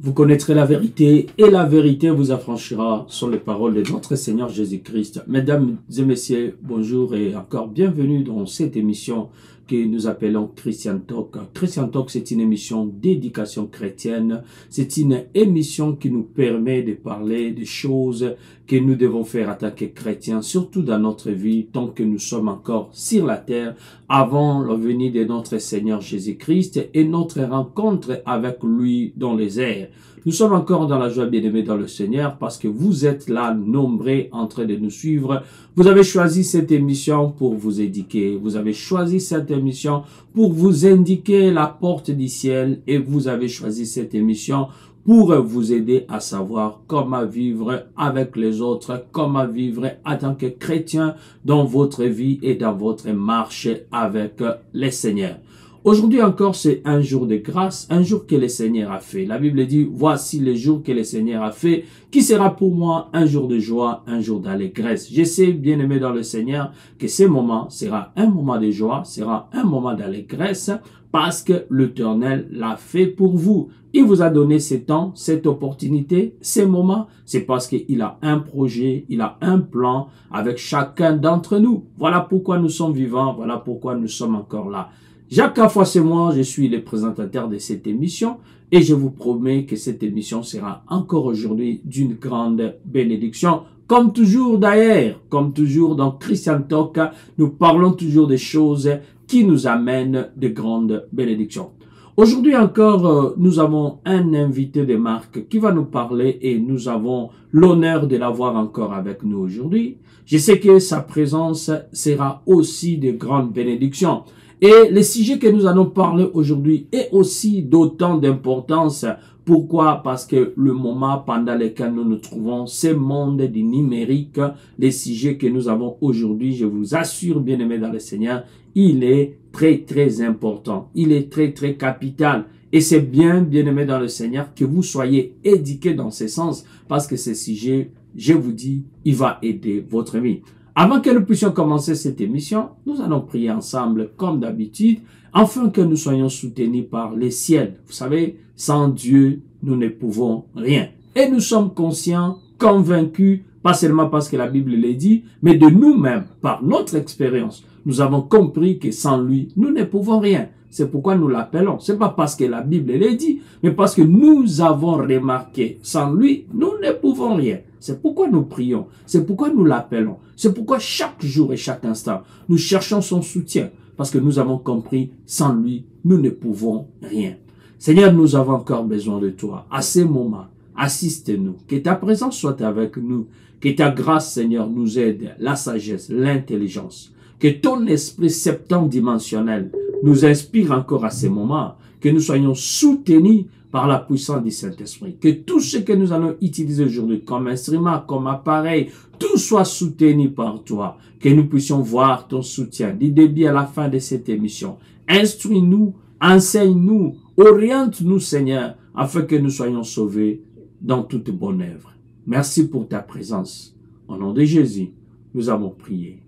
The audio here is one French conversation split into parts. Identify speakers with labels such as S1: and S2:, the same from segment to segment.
S1: Vous connaîtrez la vérité et la vérité vous affranchira sur les paroles de notre Seigneur Jésus-Christ. Mesdames et messieurs, bonjour et encore bienvenue dans cette émission que nous appelons Christian Talk. Christian Talk, c'est une émission d'éducation chrétienne. C'est une émission qui nous permet de parler des choses que nous devons faire en tant que chrétiens, surtout dans notre vie, tant que nous sommes encore sur la terre, avant la venue de notre Seigneur Jésus-Christ et notre rencontre avec lui dans les airs. Nous sommes encore dans la joie, bien-aimés dans le Seigneur, parce que vous êtes là, nombreux, en train de nous suivre. Vous avez choisi cette émission pour vous éduquer. Vous avez choisi cette émission pour vous indiquer la porte du ciel et vous avez choisi cette émission pour vous aider à savoir comment vivre avec les autres, comment vivre en tant que chrétien dans votre vie et dans votre marche avec le Seigneur. Aujourd'hui encore, c'est un jour de grâce, un jour que le Seigneur a fait. La Bible dit, voici le jour que le Seigneur a fait, qui sera pour moi un jour de joie, un jour d'allégresse. Je sais, bien-aimé dans le Seigneur, que ce moment sera un moment de joie, sera un moment d'allégresse, parce que l'Éternel l'a fait pour vous. Il vous a donné ce temps, cette opportunité, ces moments. C'est parce qu'il a un projet, il a un plan avec chacun d'entre nous. Voilà pourquoi nous sommes vivants, voilà pourquoi nous sommes encore là. Jacques Afoy, c'est moi, je suis le présentateur de cette émission et je vous promets que cette émission sera encore aujourd'hui d'une grande bénédiction. Comme toujours d'ailleurs, comme toujours dans Christian Talk, nous parlons toujours des choses qui nous amènent de grandes bénédictions. Aujourd'hui encore, nous avons un invité de marque qui va nous parler et nous avons l'honneur de l'avoir encore avec nous aujourd'hui. Je sais que sa présence sera aussi de grandes bénédictions. Et le sujet que nous allons parler aujourd'hui est aussi d'autant d'importance. Pourquoi? Parce que le moment pendant lequel nous nous trouvons, ce monde du numérique, les sujets que nous avons aujourd'hui, je vous assure, bien-aimés dans le Seigneur, il est très important. Il est très capital. Et c'est bien, bien-aimés dans le Seigneur, que vous soyez éduqués dans ce sens, parce que ce sujet, je vous dis, il va aider votre vie. Avant que nous puissions commencer cette émission, nous allons prier ensemble comme d'habitude, afin que nous soyons soutenus par les ciels. Vous savez, sans Dieu, nous ne pouvons rien. Et nous sommes conscients, convaincus, pas seulement parce que la Bible le dit, mais de nous-mêmes, par notre expérience. Nous avons compris que sans lui, nous ne pouvons rien. C'est pourquoi nous l'appelons. C'est pas parce que la Bible le dit, mais parce que nous avons remarqué, sans lui, nous ne pouvons rien. C'est pourquoi nous prions. C'est pourquoi nous l'appelons. C'est pourquoi chaque jour et chaque instant, nous cherchons son soutien. Parce que nous avons compris, sans lui, nous ne pouvons rien. Seigneur, nous avons encore besoin de toi. À ces moments, assiste-nous. Que ta présence soit avec nous. Que ta grâce, Seigneur, nous aide. La sagesse, l'intelligence. Que ton esprit septendimensionnel nous inspire encore à ces moments. Que nous soyons soutenus par la puissance du Saint-Esprit. Que tout ce que nous allons utiliser aujourd'hui comme instrument, comme appareil, tout soit soutenu par toi. Que nous puissions voir ton soutien du début à la fin de cette émission. Instruis-nous, enseigne-nous, oriente-nous, Seigneur, afin que nous soyons sauvés dans toute bonne œuvre. Merci pour ta présence. Au nom de Jésus, nous avons prié.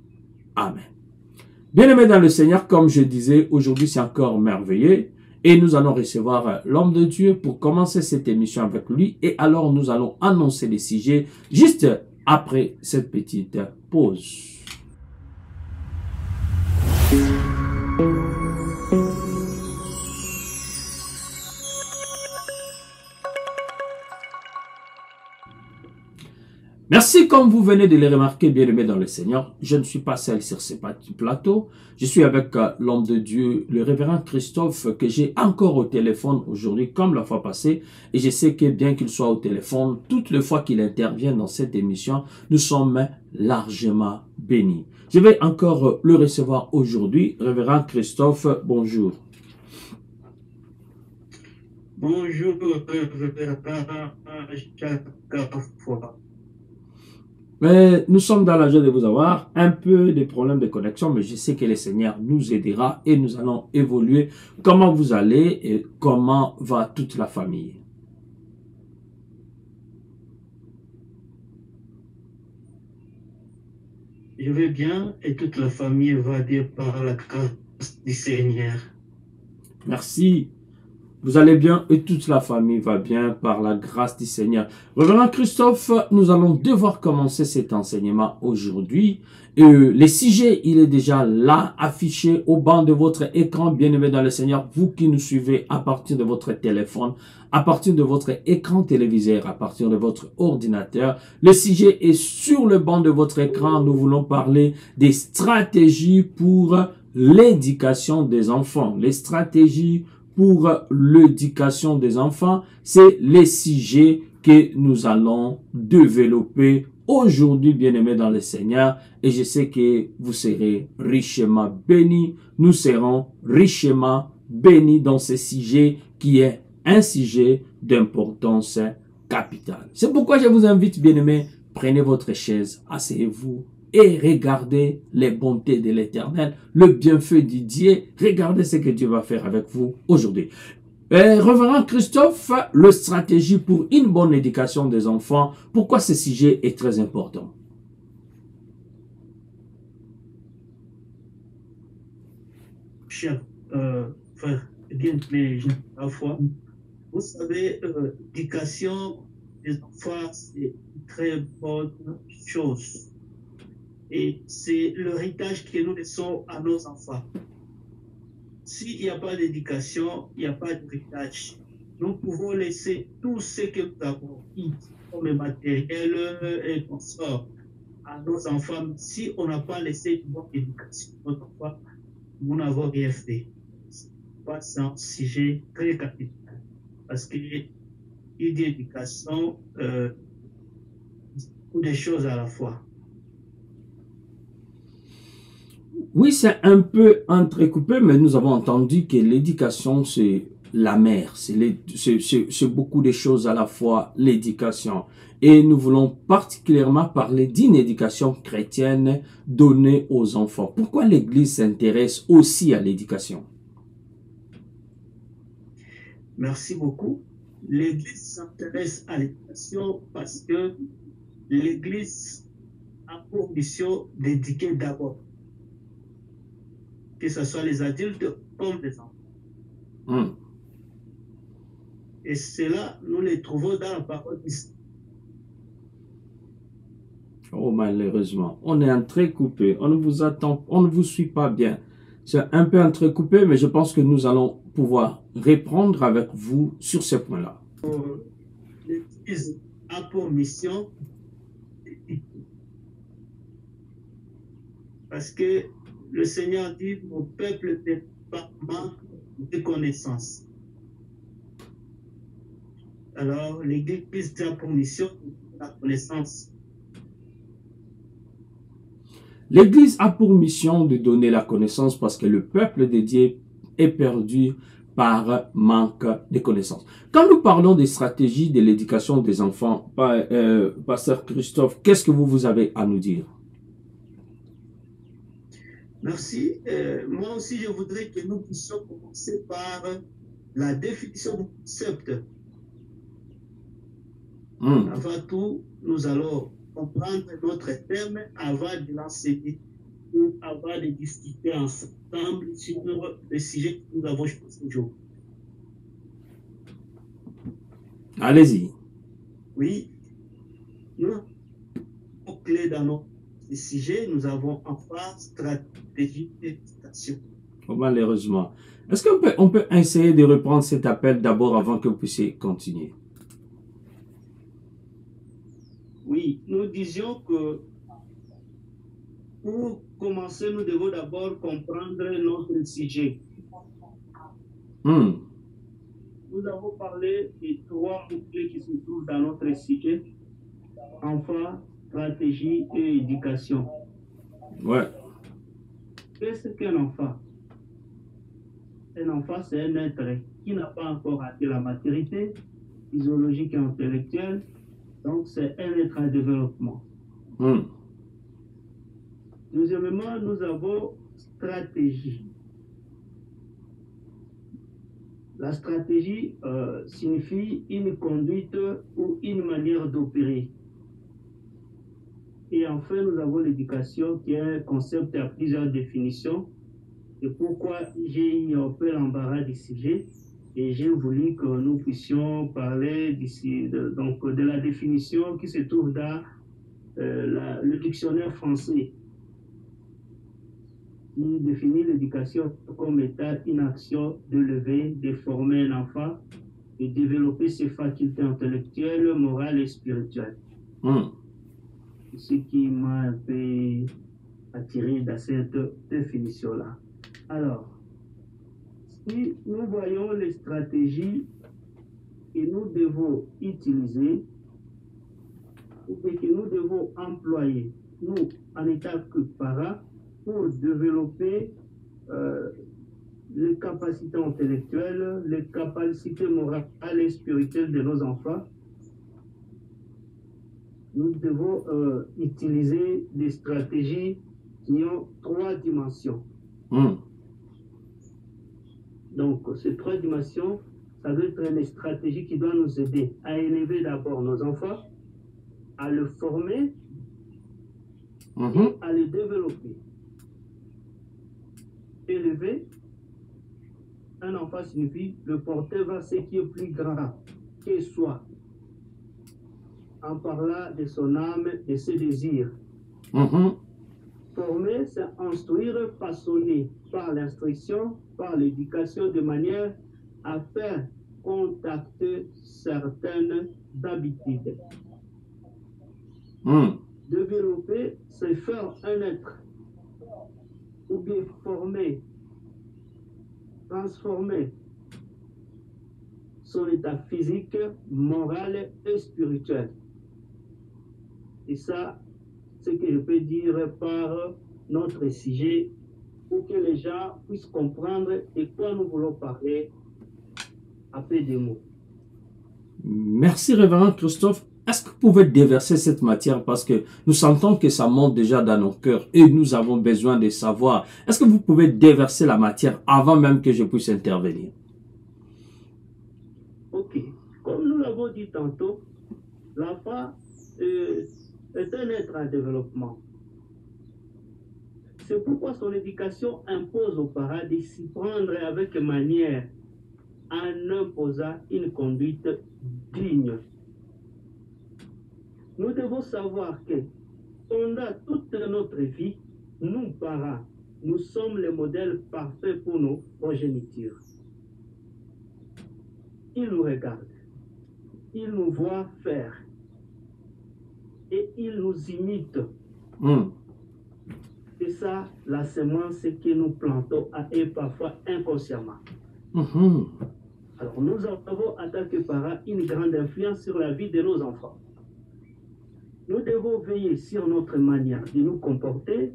S1: Amen. Bien-aimés dans le Seigneur, comme je disais, aujourd'hui c'est encore merveilleux. Et nous allons recevoir l'homme de Dieu pour commencer cette émission avec lui. Et alors nous allons annoncer les sujets juste après cette petite pause. Merci, comme vous venez de le remarquer, bien-aimés dans le Seigneur. Je ne suis pas seul sur ce plateau. Je suis avec l'homme de Dieu, le révérend Christophe, que j'ai encore au téléphone aujourd'hui, comme la fois passée. Et je sais que bien qu'il soit au téléphone, toutes les fois qu'il intervient dans cette émission, nous sommes largement bénis. Je vais encore le recevoir aujourd'hui. Révérend Christophe, bonjour.
S2: Bonjour, révérend Jacques Afoy.
S1: Mais nous sommes dans la joie de vous avoir, un peu de problèmes de connexion, mais je sais que le Seigneur nous aidera et nous allons évoluer. Comment vous allez et comment va toute la famille?
S2: Je vais bien et toute la famille va dire par la grâce du Seigneur.
S1: Merci. Vous allez bien et toute la famille va bien par la grâce du Seigneur. Révérend Christophe, nous allons devoir commencer cet enseignement aujourd'hui. Le sujet, il est déjà là, affiché au bas de votre écran, bien-aimé dans le Seigneur. Vous qui nous suivez à partir de votre téléphone, à partir de votre écran téléviseur, à partir de votre ordinateur. Le sujet est sur le banc de votre écran. Nous voulons parler des stratégies pour l'éducation des enfants. Les stratégies pour l'éducation des enfants, c'est les sujets que nous allons développer aujourd'hui, bien-aimés dans le Seigneur. Et je sais que vous serez richement bénis. Nous serons richement bénis dans ce sujet qui est un sujet d'importance capitale. C'est pourquoi je vous invite, bien-aimés, prenez votre chaise, asseyez-vous et regardez les bontés de l'Éternel, le bienfait de Dieu. Regardez ce que Dieu va faire avec vous aujourd'hui. Révérend Christophe, la stratégie pour une bonne éducation des enfants, pourquoi ce sujet est très important?
S2: Cher frère, bien mais à la fois, vous savez, l'éducation des enfants, c'est une très bonne chose. Et c'est l'héritage que nous laissons à nos enfants. S'il n'y a pas d'éducation, il n'y a pas d'héritage. Nous pouvons laisser tout ce que nous avons comme matériel et consort à nos enfants. Si on n'a pas laissé une bonne éducation à nos enfants, nous n'avons rien fait. C'est un sujet très capital. Parce qu'il dit éducation, beaucoup de choses à la fois.
S1: Oui, c'est un peu entrecoupé, mais nous avons entendu que l'éducation, c'est la mère. C'est beaucoup de choses à la fois, l'éducation. Et nous voulons particulièrement parler d'une éducation chrétienne donnée aux enfants. Pourquoi l'Église s'intéresse aussi à l'éducation?
S2: Merci beaucoup. L'Église s'intéresse à l'éducation parce que l'Église a pour mission d'éduquer d'abord, que ce soit les adultes comme les enfants. Et cela, nous les trouvons dans la parole d'Israël.
S1: Oh, malheureusement, on est entrecoupé, on ne vous attend, on ne vous suit pas bien. C'est un peu entrecoupé, mais je pense que nous allons pouvoir répondre avec vous sur ce point-là.
S2: L'Église a pour mission, parce que le Seigneur dit, mon peuple n'est pas manque de connaissances. Alors, l'Église a pour mission la connaissance.
S1: L'Église a pour mission de donner la connaissance parce que le peuple de Dieu est perdu par manque de connaissances. Quand nous parlons des stratégies de l'éducation des enfants, Pasteur Christophe, qu'est-ce que vous avez à nous dire?
S2: Merci. Moi aussi, je voudrais que nous puissions commencer par la définition du concept. Avant tout, nous allons comprendre notre terme avant de l'enseigner ou avant de discuter ensemble sur le sujet que nous avons choisi aujourd'hui.
S1: Allez-y.
S2: Oui, nous avons clé dans notre sujet, nous avons enfin stratégie d'éducation.
S1: Oh, malheureusement. Est-ce qu'on peut essayer de reprendre cet appel d'abord avant que vous puissiez continuer?
S2: Oui, nous disions que pour commencer, nous devons d'abord comprendre notre sujet. Nous avons parlé des trois mots-clés qui se trouvent dans notre sujet: enfant, stratégie et éducation.
S1: Ouais.
S2: Qu'est-ce qu'un enfant? Un enfant, c'est un être qui n'a pas encore atteint la maturité physiologique et intellectuelle. Donc, c'est un être en développement. Deuxièmement, nous avons stratégie. La stratégie signifie une conduite ou une manière d'opérer. Et enfin, nous avons l'éducation qui est un concept à plusieurs définitions. Et pourquoi j'ai eu un peu l'embarras du sujet? Et j'ai voulu que nous puissions parler d'ici, donc, de la définition qui se trouve dans le dictionnaire français, qui définit l'éducation comme état une action d'élever, de former un enfant et développer ses facultés intellectuelles, morales et spirituelles. Ce qui m'a un peu attiré dans cette définition-là. Alors, si nous voyons les stratégies que nous devons utiliser ou que nous devons employer, nous, en état que parents, pour développer les capacités intellectuelles, les capacités morales et spirituelles de nos enfants, nous devons utiliser des stratégies qui ont 3 dimensions. Donc, ces 3 dimensions, ça doit être une stratégie qui doit nous aider à élever d'abord nos enfants, à le former et à le développer. Élever un enfant signifie le porter vers ce qui est plus grand qu'il soit, en parlant de son âme et ses désirs. Former, c'est instruire, façonner par l'instruction, par l'éducation, de manière à faire contacter certaines habitudes. Développer, c'est faire un être, ou bien former, transformer son état physique, moral et spirituel. Et ça, ce que je peux dire par notre sujet pour que les gens puissent comprendre de quoi nous voulons parler à peu de mots.
S1: Merci, révérend Christophe. Est-ce que vous pouvez déverser cette matière parce que nous sentons que ça monte déjà dans nos cœurs et nous avons besoin de savoir. Est-ce que vous pouvez déverser la matière avant même que je puisse intervenir?
S2: Ok. Comme nous l'avons dit tantôt, l'enfant est un être en développement. C'est pourquoi son éducation impose aux parents de s'y prendre avec manière en imposant une conduite digne. Nous devons savoir que pendant toute notre vie, nous, parents, nous sommes les modèles parfaits pour nos progénitures. Ils nous regardent, ils nous voient faire et ils nous imitent. C'est ça la semence que nous plantons et parfois inconsciemment. Alors nous avons en tant que parents une grande influence sur la vie de nos enfants. Nous devons veiller sur notre manière de nous comporter,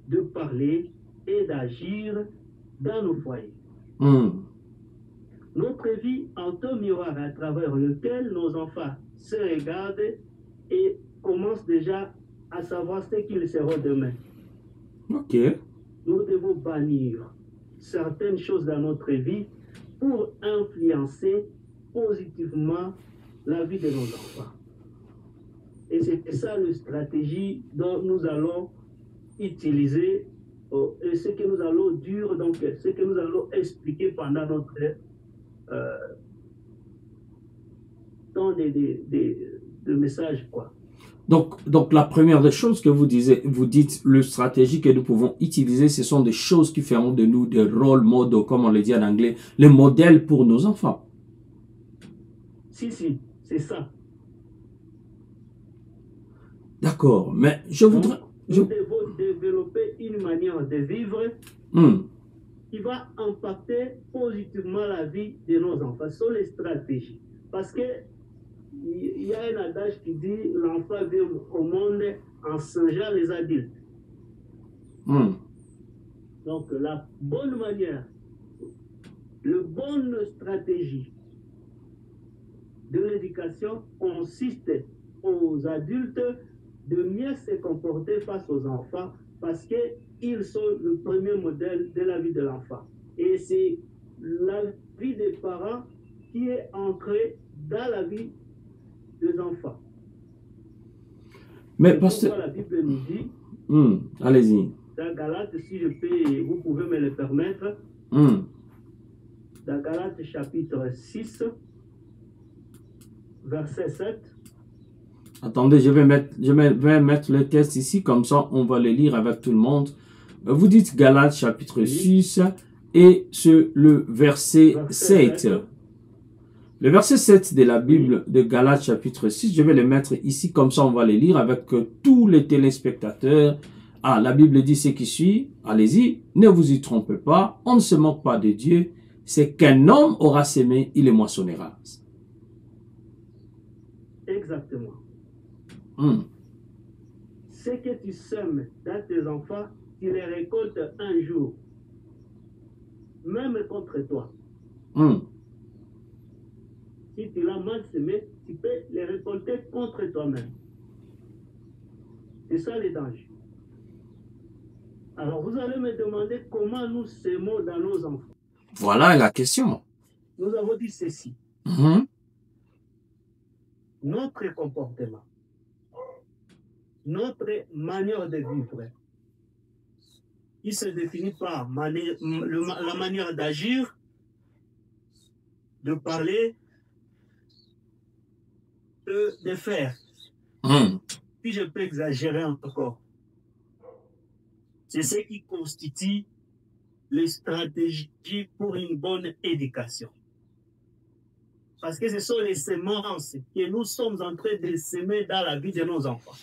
S2: de parler et d'agir dans nos foyers. Notre vie est un miroir à travers lequel nos enfants se regardent et commencent déjà à savoir ce qu'ils seront demain. Nous devons bannir certaines choses dans notre vie pour influencer positivement la vie de nos enfants. Et c'est ça la stratégie dont nous allons utiliser et ce que nous allons dire, donc ce que nous allons expliquer pendant notre temps de message, quoi.
S1: Donc la première des choses que vous dites, le stratégie que nous pouvons utiliser, ce sont des choses qui feront de nous des rôles modèles, comme on le dit en anglais, les modèles pour nos enfants.
S2: Si, c'est ça.
S1: D'accord, mais je voudrais...
S2: Nous devons développer une manière de vivre qui va impacter positivement la vie de nos enfants. Ce sont les stratégies. Parce que il y a un adage qui dit l'enfant vient au monde en singeant les adultes. Donc la bonne manière, la bonne stratégie de l'éducation consiste aux adultes de mieux se comporter face aux enfants parce qu'ils sont le premier modèle de la vie de l'enfant. Et c'est la vie des parents qui est ancrée dans la vie des enfants.
S1: Mais parce que
S2: la Bible nous dit,
S1: allez-y.
S2: Dans Galates, si je peux, vous pouvez me le permettre, Dans Galates chapitre 6, verset 7.
S1: Attendez, je vais mettre le texte ici, comme ça on va le lire avec tout le monde. Vous dites Galates chapitre 6 et le verset 7. Le verset 7 de la Bible de Galates chapitre 6, je vais le mettre ici, comme ça on va le lire avec tous les téléspectateurs. Ah, la Bible dit ce qui suit, allez-y, ne vous y trompez pas, on ne se moque pas de Dieu, c'est qu'un homme aura semé, il le moissonnera.
S2: Exactement.
S1: Hum.
S2: Ce que tu sèmes dans tes enfants, tu les récoltes un jour, même contre toi. Si tu l'as mal semé, tu peux les récolter contre toi-même. C'est ça les dangers. Alors vous allez me demander comment nous sémons dans nos enfants.
S1: Voilà la question.
S2: Nous avons dit ceci. Notre comportement, notre manière de vivre, il se définit par la manière d'agir, de parler, de faire. Si je peux exagérer encore, c'est ce qui constitue les stratégies pour une bonne éducation. Parce que ce sont les semences que nous sommes en train de semer dans la vie de nos enfants.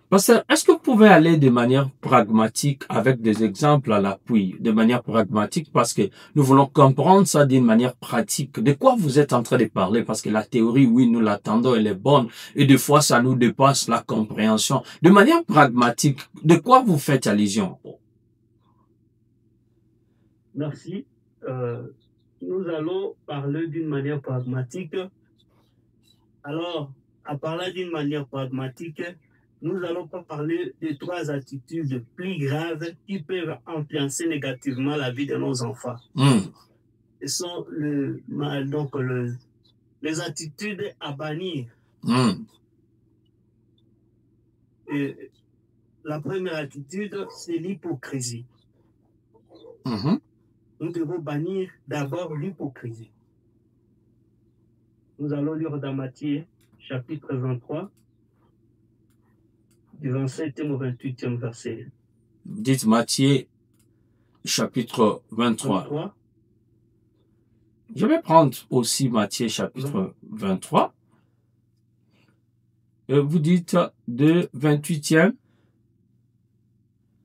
S1: Pasteur, est-ce que vous pouvez aller de manière pragmatique avec des exemples à l'appui, de manière pragmatique, parce que nous voulons comprendre ça d'une manière pratique. De quoi vous êtes en train de parler? Parce que la théorie, oui, nous l'attendons, elle est bonne, et des fois, ça nous dépasse la compréhension. De manière pragmatique, de quoi vous faites allusion?
S2: Merci. Nous allons parler d'une manière pragmatique. Alors, à parler d'une manière pragmatique, nous allons pas parler de trois attitudes plus graves qui peuvent influencer négativement la vie de nos enfants. Ce sont les attitudes à bannir. Et la première attitude, c'est l'hypocrisie. Nous devons bannir d'abord l'hypocrisie. Nous allons lire dans Matthieu, chapitre 23, du 27e au 28e verset.
S1: Dites Matthieu, chapitre 23. Je vais prendre aussi Matthieu, chapitre 23. Vous dites de 28e.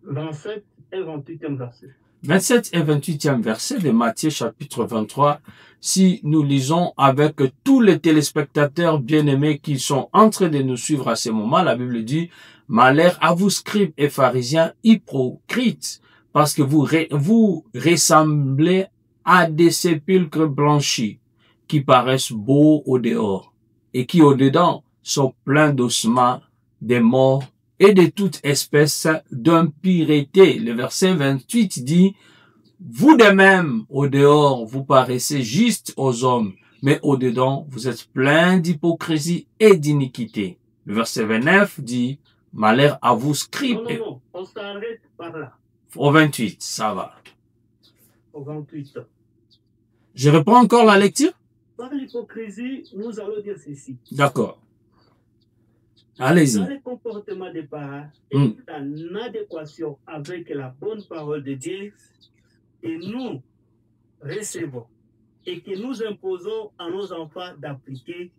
S2: 27 et 28e verset.
S1: 27 et 28e verset de Matthieu chapitre 23, si nous lisons avec tous les téléspectateurs bien-aimés qui sont en train de nous suivre à ce moment, la Bible dit, « Malheur à vous, scribes et pharisiens hypocrites, parce que vous ressemblez à des sépulcres blanchis qui paraissent beaux au dehors et qui au dedans sont pleins d'ossements des morts et de toute espèce d'impureté. » Le verset 28 dit, « Vous de même, au dehors, vous paraissez juste aux hommes, mais au dedans, vous êtes pleins d'hypocrisie et d'iniquité. » Le verset 29 dit, « Malheur à vous, scribes. »
S2: Non, on s'arrête par là.
S1: Au 28, ça va.
S2: Au 28.
S1: Je reprends encore la lecture?
S2: Par l'hypocrisie, nous allons dire ceci.
S1: D'accord. Allez-y.
S2: Dans le comportement des parents est en adéquation avec la bonne parole de Dieu et nous recevons et que nous imposons à nos enfants d'appliquer,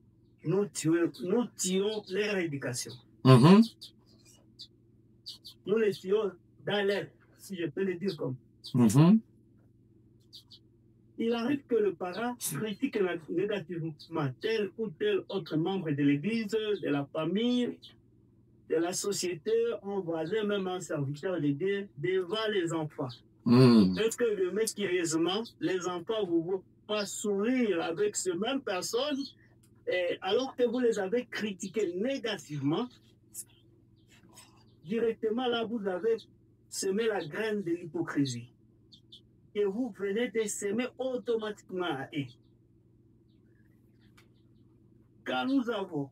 S2: nous tirons leur éducation. Nous les tirons dans l'air, si je peux le dire comme ça. Il arrive que le parent critique négativement tel ou tel autre membre de l'église, de la famille, de la société, un voisin, même un serviteur de Dieu, devant les enfants. Est-ce que le curieusement, les enfants vous voient pas sourire avec ces mêmes personnes, alors que vous les avez critiqués négativement, directement là, vous avez semé la graine de l'hypocrisie. Et vous venez de s'aimer automatiquement à eux. Quand nous avons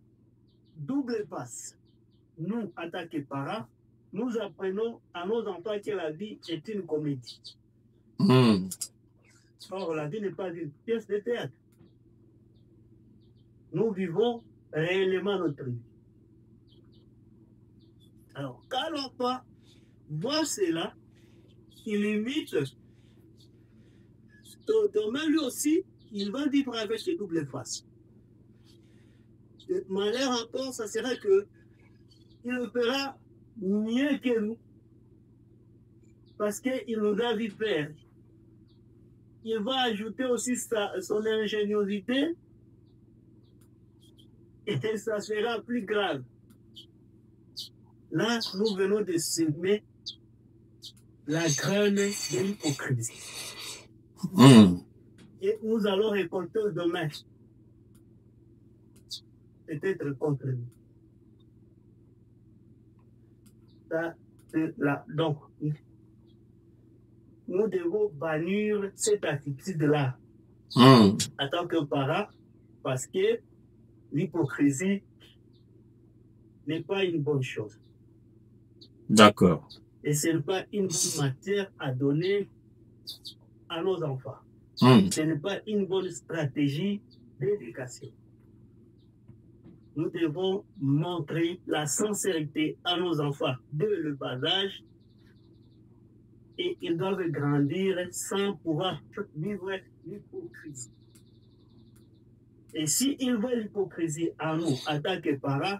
S2: double passe, nous, en tant que parents, nous apprenons à nos enfants que la vie est une comédie. Or, la vie n'est pas une pièce de théâtre. Nous vivons réellement notre vie. Alors, quand l'enfant voit cela, il imite, demain lui aussi, il va vivre avec ses doubles faces. Le malheur encore, ça serait que il le fera mieux que nous, parce qu'il nous a vu faire. Il va ajouter aussi son ingéniosité, et ça sera plus grave. Là, nous venons de semer la graine de l'hypocrisie. Et nous allons récolter demain. Peut-être contre nous. Ça, c'est là. Donc, nous devons bannir cette attitude-là en tant que parents, parce que l'hypocrisie n'est pas une bonne chose.
S1: D'accord.
S2: Et ce n'est pas une bonne matière à donner à nos enfants. Ce n'est pas une bonne stratégie d'éducation. Nous devons montrer la sincérité à nos enfants dès le bas âge, et ils doivent grandir sans pouvoir vivre l'hypocrisie. Et s'ils voient l'hypocrisie à nous, en tant que parents,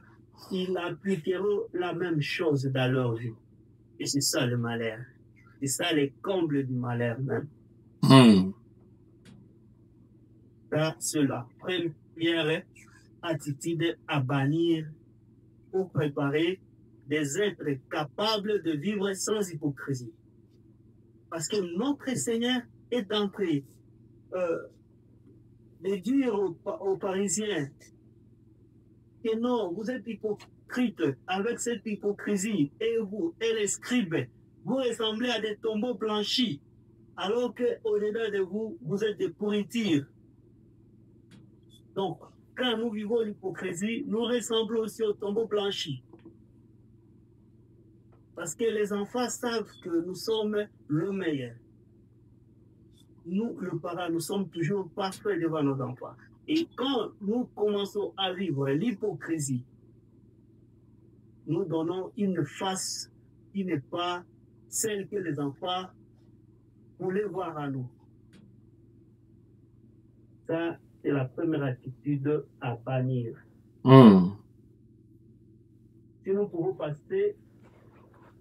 S2: ils appliqueront la même chose dans leur vie. Et c'est ça le malheur. C'est ça le comble du malheur même. Ça, c'est la première attitude à bannir pour préparer des êtres capables de vivre sans hypocrisie. Parce que notre Seigneur est entré de dire aux Parisiens que non, vous êtes hypocrites avec cette hypocrisie, et vous, et les scribes, vous ressemblez à des tombeaux blanchis, alors qu'au-delà de vous, vous êtes des pourritures. Donc, quand nous vivons l'hypocrisie, nous ressemblons aussi aux tombeaux blanchis. Parce que les enfants savent que nous sommes le meilleur. Nous, le parent, nous sommes toujours parfaits devant nos enfants. Et quand nous commençons à vivre l'hypocrisie, nous donnons une face qui n'est pas celle que les enfants voulaient voir à nous. Ça, c'est la première attitude à bannir. Si nous pouvons passer...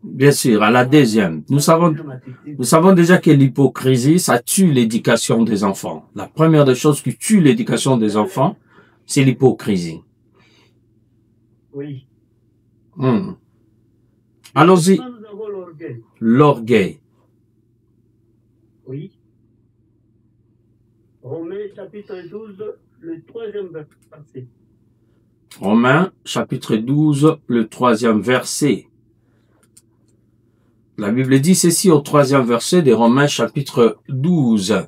S1: Bien sûr, à la deuxième. Nous savons déjà que l'hypocrisie, ça tue l'éducation des enfants. La première des choses qui tue l'éducation des enfants, c'est l'hypocrisie.
S2: Oui.
S1: Allons-y.
S2: Nous avons l'orgueil.
S1: L'orgueil.
S2: Oui. Romains chapitre 12, le 3e verset.
S1: Romains chapitre 12, le 3e verset. La Bible dit ceci au 3e verset de Romains chapitre 12.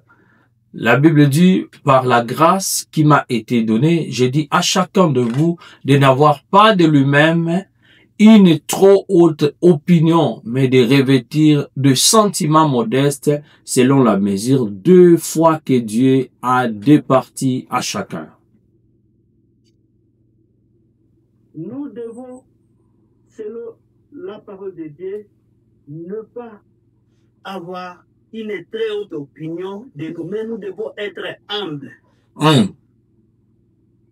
S1: La Bible dit, par la grâce qui m'a été donnée, j'ai dit à chacun de vous de n'avoir pas de lui-même une trop haute opinion, mais de revêtir de sentiments modestes selon la mesure deux fois que Dieu a départi à chacun.
S2: Nous devons, selon la parole de Dieu, ne pas avoir une très haute opinion de nous, mais nous devons être humbles.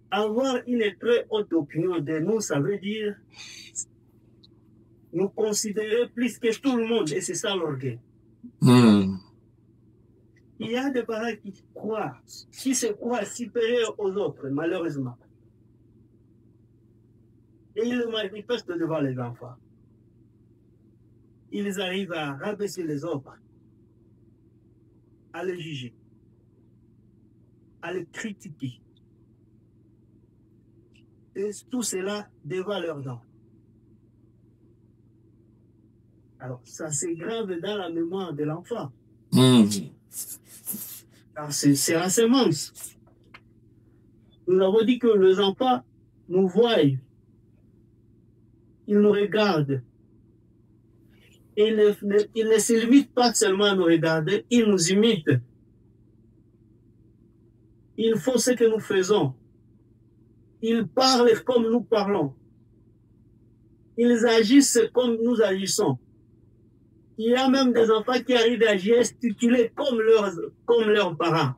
S2: Avoir une très haute opinion de nous, ça veut dire nous considérer plus que tout le monde, et c'est ça l'orgueil. Il y a des parents qui se croient supérieurs aux autres, malheureusement. Et ils le manifestent devant les enfants. Ils arrivent à rabaisser les autres, à les juger, à les critiquer. Et tout cela devant leurs dents. Alors, ça c'est grave dans la mémoire de l'enfant. C'est la sémence. Nous avons dit que les enfants nous voient, ils nous regardent. il ne se limite pas seulement à nous regarder, il nous imite. Il faut ce que nous faisons. Ils parlent comme nous parlons. Ils agissent comme nous agissons. Il y a même des enfants qui arrivent à gesticuler comme leurs parents.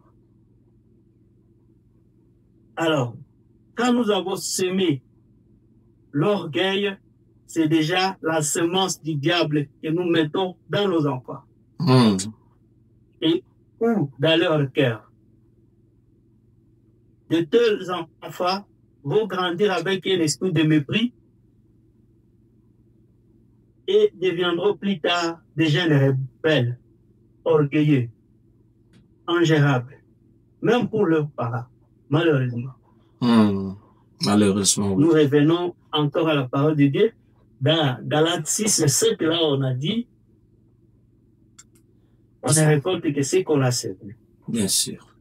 S2: Alors, quand nous avons semé l'orgueil, c'est déjà la semence du diable que nous mettons dans nos enfants. Et ou dans leur cœur. De tels enfants vont grandir avec un esprit de mépris et deviendront plus tard des jeunes rebelles, orgueilleux, ingérables, même pour leurs parents, malheureusement.
S1: Malheureusement, oui.
S2: Nous revenons encore à la parole de Dieu. Dans Galates 6, 7, là, on a dit, on ne récolte que ce qu'on a semé.
S1: Bien sûr.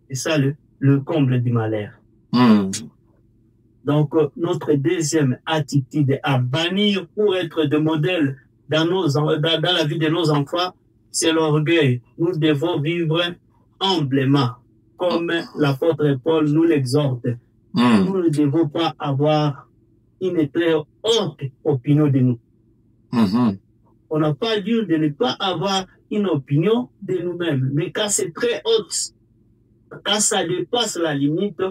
S2: C'est ça le comble du malheur. Donc, notre deuxième attitude à bannir pour être de modèle dans la vie de nos enfants, c'est l'orgueil. Nous devons vivre humblement, comme l'apôtre Paul nous l'exhorte. Nous ne devons pas avoir une très haute opinion de nous. On n'a pas dit de ne pas avoir une opinion de nous-mêmes, mais quand c'est très haute, quand ça dépasse la limite,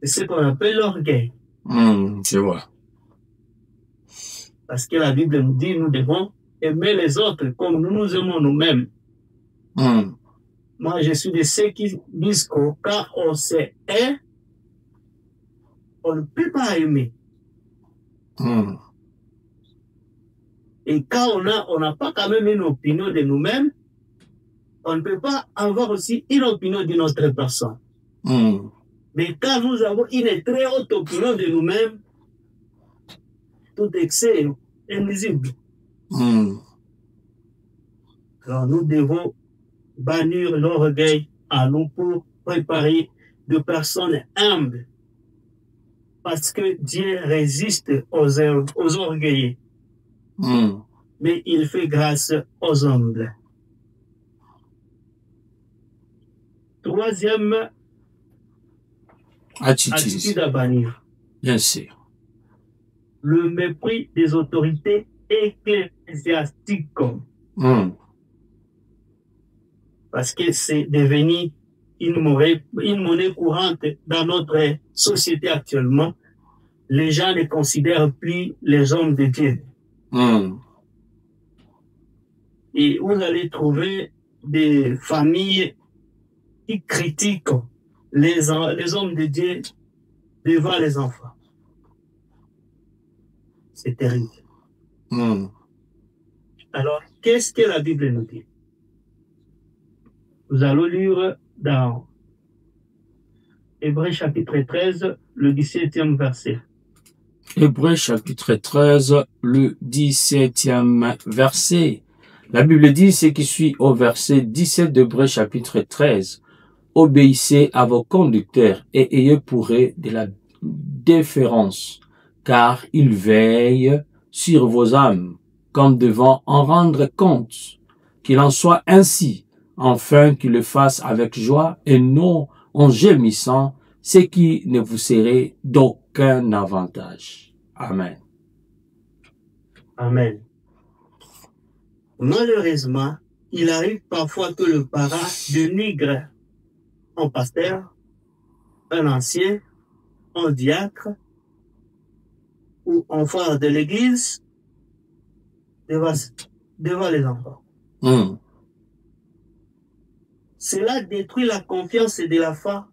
S2: c'est ce qu'on appelle l'orgueil.
S1: Je vois.
S2: Parce que la Bible nous dit nous devons aimer les autres comme nous nous aimons nous-mêmes. Moi, je suis de ceux qui disent que quand on se hait, on ne peut pas aimer. Et quand on n'a pas quand même une opinion de nous-mêmes, on ne peut pas avoir aussi une opinion d'une autre personne. Mais quand nous avons une très haute opinion de nous-mêmes, tout excès est nuisible. Alors nous devons bannir l'orgueil à nous pour préparer de personnes humbles. Parce que Dieu résiste aux orgueilleux. Mais il fait grâce aux humbles. Troisième attitude à bannir.
S1: Bien sûr.
S2: Le mépris des autorités ecclésiastiques. Parce que c'est devenu une monnaie courante dans notre société actuellement. Les gens ne considèrent plus les hommes de Dieu. Et vous allez trouver des familles qui critiquent les hommes de Dieu devant les enfants. C'est terrible. Alors, qu'est-ce que la Bible nous dit? Nous allons lire dans Hébreux chapitre 13, le 17e verset.
S1: Hébreux chapitre 13, le 17e verset. La Bible dit ce qui suit au verset 17 d'Hébreux chapitre 13. Obéissez à vos conducteurs et ayez pour eux de la déférence, car ils veillent sur vos âmes, comme devant en rendre compte. Qu'il en soit ainsi, afin qu'ils le fassent avec joie et non en gémissant, ce qui ne vous serait d'aucun avantage. Amen.
S2: Amen. Malheureusement, il arrive parfois que le parent dénigre un pasteur, un ancien, un diacre ou un frère de l'église devant les enfants. Cela détruit la confiance de la foi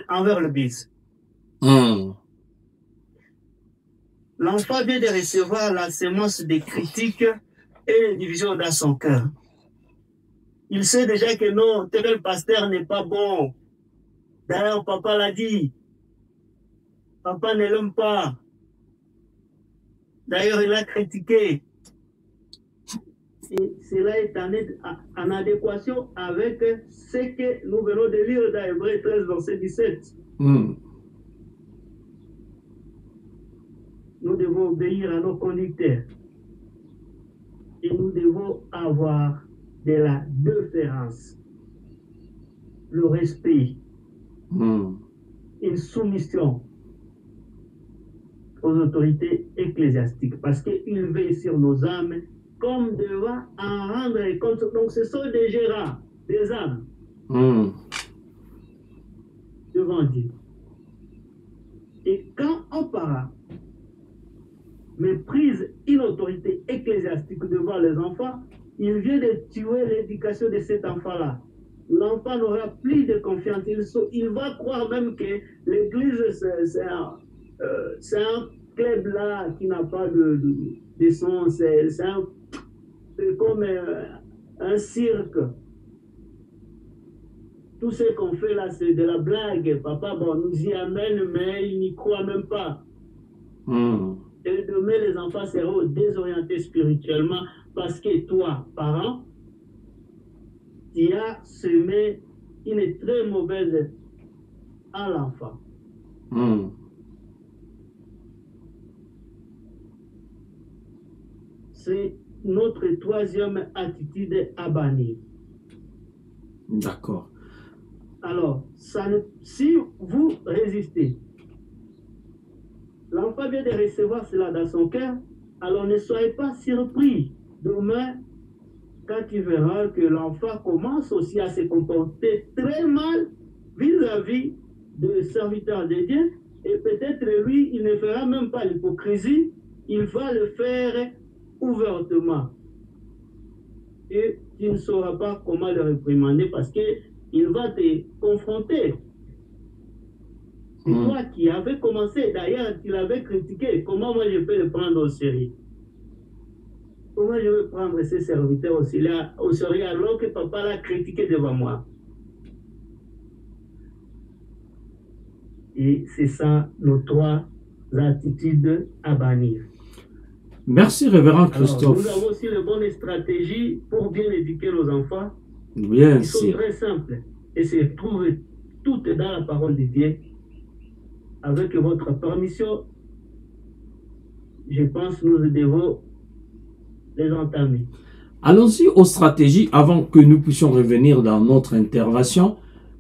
S2: envers le Christ. L'enfant vient de recevoir la sémence des critiques et des divisions dans son cœur. Il sait déjà que non, tel pasteur n'est pas bon. D'ailleurs, papa l'a dit. Papa ne l'aime pas. D'ailleurs, il a critiqué. Et cela est en adéquation avec ce que nous venons de lire dans Hébreux 13, verset 17. nous devons obéir à nos conducteurs. Et nous devons avoir de la déférence, le respect, une soumission aux autorités ecclésiastiques, parce qu'ils veillent sur nos âmes comme devant en rendre compte. Donc ce sont des gérants, des âmes devant Dieu. Et quand un parent méprise une autorité ecclésiastique devant les enfants, il vient de tuer l'éducation de cet enfant-là. L'enfant n'aura plus de confiance. Il va croire même que l'église, c'est un club là qui n'a pas de son. C'est comme un cirque. Tout ce qu'on fait là, c'est de la blague. Papa, bon, nous y amène, mais il n'y croit même pas. Et demain, les enfants seront désorientés spirituellement parce que toi, parent, tu as semé une très mauvaise à l'enfant. C'est notre troisième attitude à bannir.
S1: D'accord.
S2: Alors, si vous résistez, l'enfant vient de recevoir cela dans son cœur, alors ne soyez pas surpris. Demain, quand tu verras que l'enfant commence aussi à se comporter très mal vis-à-vis de serviteurs de Dieu, et peut-être lui, il ne fera même pas l'hypocrisie, il va le faire ouvertement. Et tu ne sauras pas comment le réprimander parce qu'il va te confronter. C'est toi qui avais commencé. D'ailleurs, tu l'avais critiqué. Comment moi je peux le prendre au sérieux? Comment je vais prendre ces serviteurs au sérieux alors que papa l'a critiqué devant moi? Et c'est ça nos trois attitudes à bannir.
S1: Merci, révérend Christophe.
S2: Alors, nous avons aussi les bonnes stratégies pour bien éduquer nos enfants.
S1: Bien
S2: Ils sont très simples et se trouvent toutes dans la parole de Dieu. Avec votre permission, je pense que nous devons les entamer.
S1: Allons-y aux stratégies avant que nous puissions revenir dans notre intervention.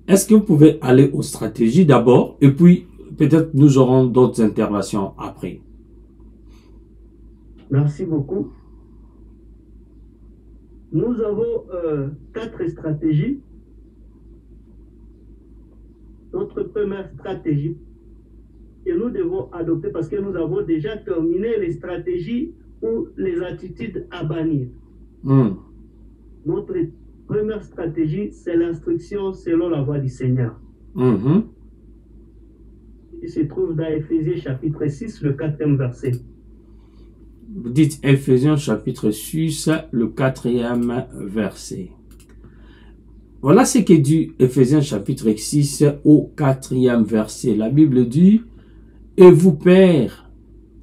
S1: Est-ce que vous pouvez aller aux stratégies d'abord et puis peut-être nous aurons d'autres interventions après.
S2: Merci beaucoup. Nous avons 4 stratégies. Notre première stratégie, et nous devons adopter parce que nous avons déjà terminé les stratégies ou les attitudes à bannir. Notre première stratégie, c'est l'instruction selon la voie du Seigneur. Il se trouve dans Éphésiens chapitre 6, le 4e verset.
S1: Vous dites Éphésiens chapitre 6, le 4e verset. Voilà ce que dit Éphésiens chapitre 6 au 4e verset. La Bible dit: et vous, pères,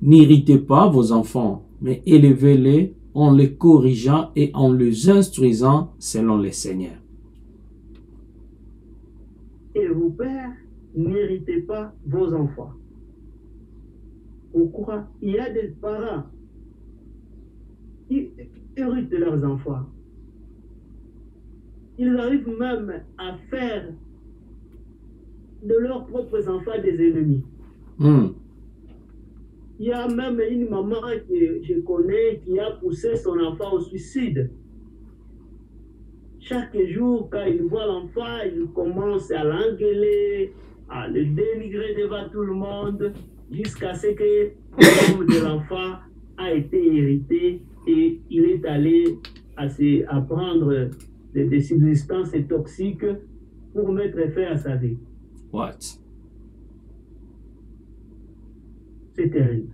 S1: n'irritez pas vos enfants, mais élevez-les en les corrigeant et en les instruisant selon le Seigneur.
S2: Et vous, pères, n'irritez pas vos enfants. Pourquoi? Il y a des parents qui irritent leurs enfants. Ils arrivent même à faire de leurs propres enfants des ennemis. Il y a même une maman que je connais qui a poussé son enfant au suicide. Chaque jour, quand il voit l'enfant, il commence à l'engueuler, à le dénigrer devant tout le monde, jusqu'à ce que l'homme de l'enfant a été irrité et il est allé à prendre des substances toxiques pour mettre fin à sa vie.
S1: What?
S2: C'est terrible.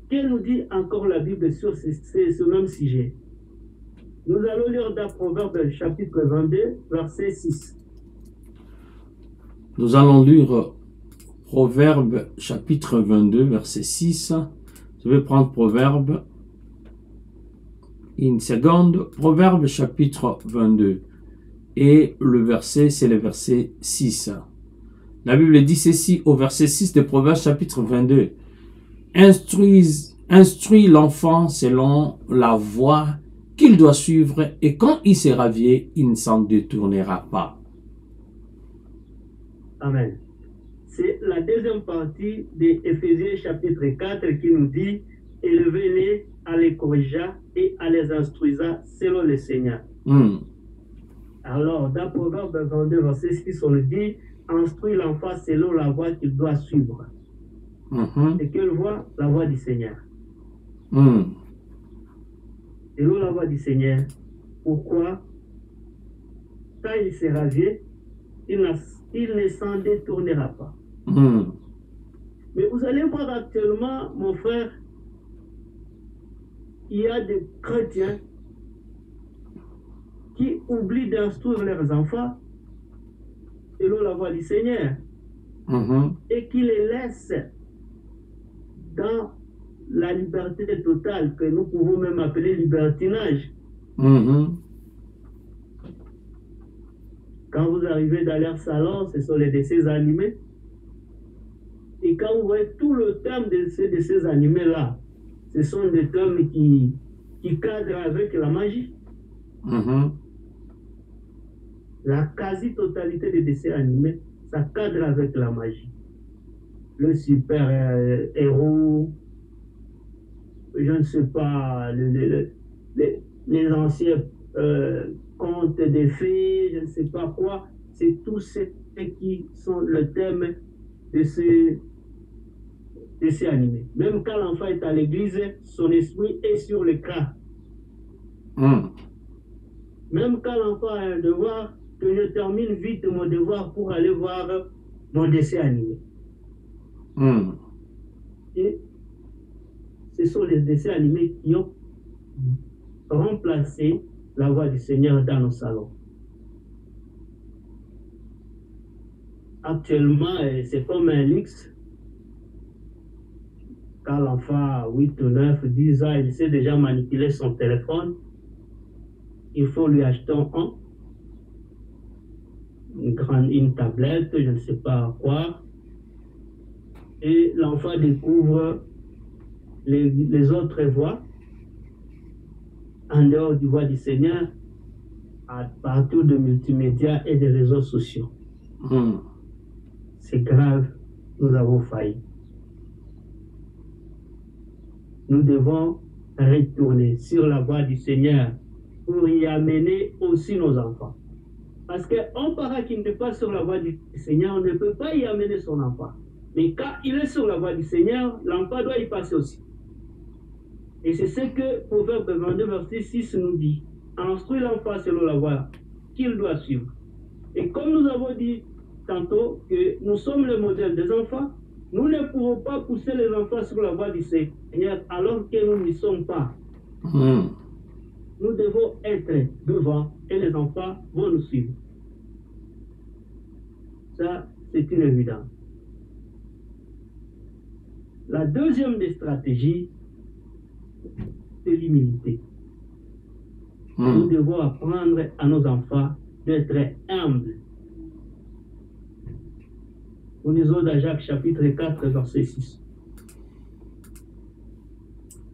S2: Que nous dit encore la Bible sur ce même sujet? Nous allons lire dans Proverbe chapitre 22, verset 6.
S1: Nous allons lire Proverbe chapitre 22, verset 6. Je vais prendre Proverbe une seconde. Proverbe chapitre 22. Et le verset, c'est le verset 6. La Bible dit ceci au verset 6 de Proverbes chapitre 22. Instruis l'enfant selon la voie qu'il doit suivre et quand il sera vieux, il ne s'en détournera pas.
S2: Amen. C'est la deuxième partie de Éphésiens chapitre 4 qui nous dit « Élevez-les à les corriger et à les instruire selon le Seigneur. Alors, dans Proverbe 22, verset 6, on nous dit « Instruis l'enfant selon la voie qu'il doit suivre. » Et quelle voie? La voie du Seigneur. Selon la voie du Seigneur. Pourquoi? Quand il sera vieux, il ne s'en détournera pas. Mais vous allez voir actuellement, mon frère, il y a des chrétiens qui oublient d'instruire leurs enfants selon la voie du Seigneur et qui les laissent dans la liberté totale que nous pouvons même appeler libertinage. Quand vous arrivez dans leur salon, ce sont les dessins animés. Et quand vous voyez tout le thème de ces dessins animés-là, ce sont des thèmes qui cadrent avec la magie. La quasi-totalité des dessins animés, ça cadre avec la magie. Le super-héros, je ne sais pas, les anciens contes des fées, je ne sais pas quoi, c'est tous ceux qui sont le thème de ces animés. Même quand l'enfant est à l'église, son esprit est sur l'écran. Même quand l'enfant a un devoir, que je termine vite mon devoir pour aller voir mon dessin animé. Et ce sont les dessins animés qui ont remplacé la voix du Seigneur dans nos salons. Actuellement, c'est comme un luxe. Quand l'enfant a 8 ou 9, 10 ans, il sait déjà manipuler son téléphone. Il faut lui acheter une tablette, je ne sais pas quoi. Et l'enfant découvre les autres voies en dehors du voie du Seigneur à partir de multimédia et des réseaux sociaux. C'est grave, nous avons failli. Nous devons retourner sur la voie du Seigneur pour y amener aussi nos enfants. Parce qu'un parent qui n'est pas sur la voie du Seigneur, on ne peut pas y amener son enfant. Mais quand il est sur la voie du Seigneur, l'enfant doit y passer aussi. Et c'est ce que Proverbe 22, verset 6 nous dit. Instruis l'enfant selon la voie qu'il doit suivre. Et comme nous avons dit tantôt que nous sommes le modèle des enfants, nous ne pouvons pas pousser les enfants sur la voie du Seigneur alors que nous n'y sommes pas. Nous devons être devant et les enfants vont nous suivre. Ça, c'est une évidence. La deuxième des stratégies, c'est l'humilité. Nous devons apprendre à nos enfants d'être humbles. Nous lisons dans Jacques chapitre 4, verset 6.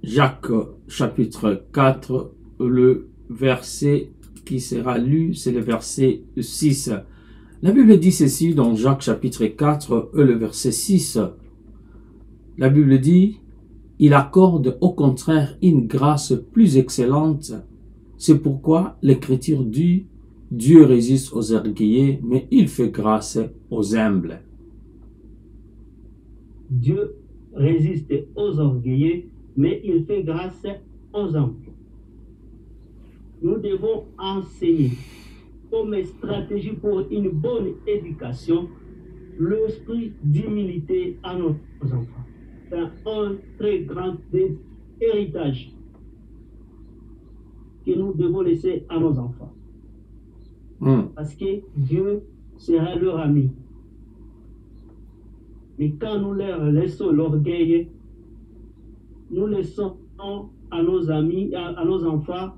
S1: Jacques chapitre 4, le verset qui sera lu, c'est le verset 6. La Bible dit ceci dans Jacques chapitre 4, le verset 6. La Bible dit, il accorde au contraire une grâce plus excellente. C'est pourquoi l'Écriture dit, Dieu résiste aux orgueilleux, mais il fait grâce aux humbles.
S2: Dieu résiste aux orgueilleux, mais il fait grâce aux humbles. Nous devons enseigner comme stratégie pour une bonne éducation l'esprit d'humilité à nos enfants. C'est un très grand héritage que nous devons laisser à nos enfants. Parce que Dieu sera leur ami. Mais quand nous leur laissons l'orgueil, nous laissons à nos amis, à nos enfants,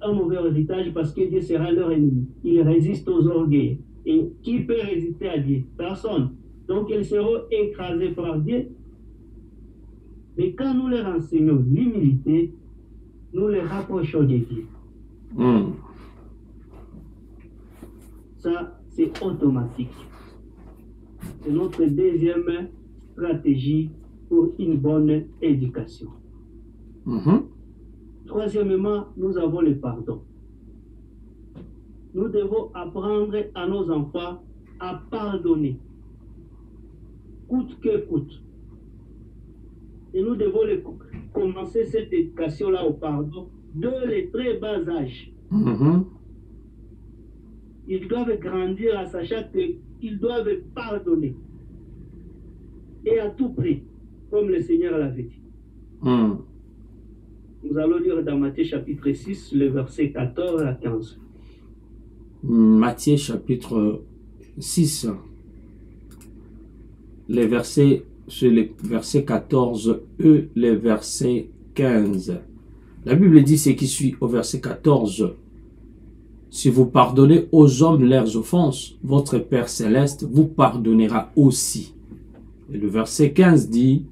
S2: un mauvais héritage parce que Dieu sera leur ennemi. Ils résistent aux orgueils. Et qui peut résister à Dieu? Personne. Donc ils seront écrasés par Dieu. Mais quand nous leur enseignons l'humilité, nous les rapprochons de Dieu. Ça, c'est automatique. C'est notre deuxième stratégie pour une bonne éducation. Troisièmement, nous avons le pardon. Nous devons apprendre à nos enfants à pardonner, coûte que coûte. Et nous devons commencer cette éducation-là au pardon de les très bas âge. Ils doivent grandir en sachant qu'ils doivent pardonner. Et à tout prix, comme le Seigneur l'avait dit. Nous allons lire dans Matthieu chapitre 6, le verset 14 à 15.
S1: Matthieu chapitre 6, les versets, sur les versets 14 et les versets 15. La Bible dit ce qui suit au verset 14. Si vous pardonnez aux hommes leurs offenses, votre Père céleste vous pardonnera aussi. Et le verset 15 dit,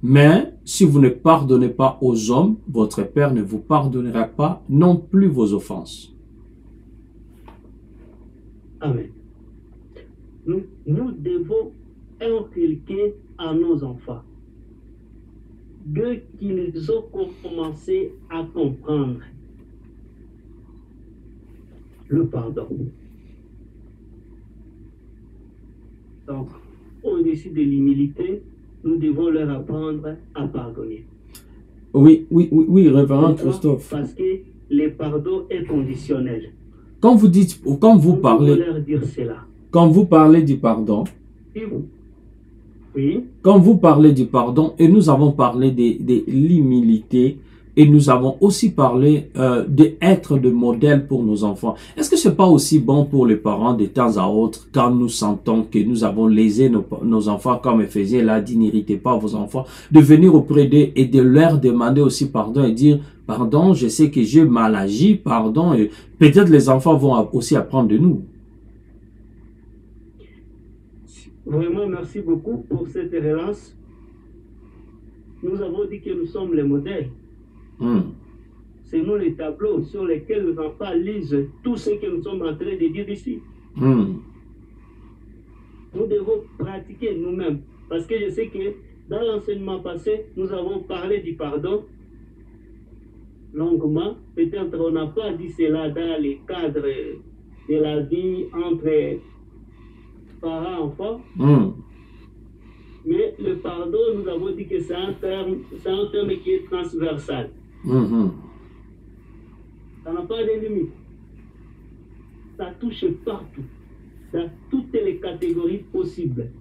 S1: mais si vous ne pardonnez pas aux hommes, votre Père ne vous pardonnera pas non plus vos offenses.
S2: Amen. Nous devons inculquer à nos enfants qu'ils ont commencé à comprendre le pardon. Donc, au-dessus de l'humilité, nous devons leur apprendre à pardonner.
S1: Oui, révérend Christophe.
S2: Parce que le pardon est conditionnel.
S1: Quand vous parlez,
S2: leur dire cela.
S1: Quand vous parlez du pardon,
S2: oui.
S1: Quand vous parlez du pardon, et nous avons parlé de l'humilité, et nous avons aussi parlé d'être de modèle pour nos enfants. Est-ce que c'est pas aussi bon pour les parents de temps à autre, quand nous sentons que nous avons lésé nos enfants, comme Éphésiens l'a dit, n'irritez pas vos enfants, de venir auprès d'eux et de leur demander aussi pardon et dire, pardon, je sais que j'ai mal agi, pardon, et peut-être les enfants vont aussi apprendre de nous.
S2: Vraiment, merci beaucoup pour cette relance. Nous avons dit que nous sommes les modèles. C'est nous les tableaux sur lesquels les enfants lisent tout ce que nous sommes en train de dire ici. Nous devons pratiquer nous-mêmes. Parce que je sais que dans l'enseignement passé, nous avons parlé du pardon longuement. Peut-être on n'a pas dit cela dans le cadre de la vie entre parents-enfants. Mais le pardon, nous avons dit que c'est un terme qui est transversal. Ça n'a pas de limite. Ça touche partout, dans toutes les catégories possibles.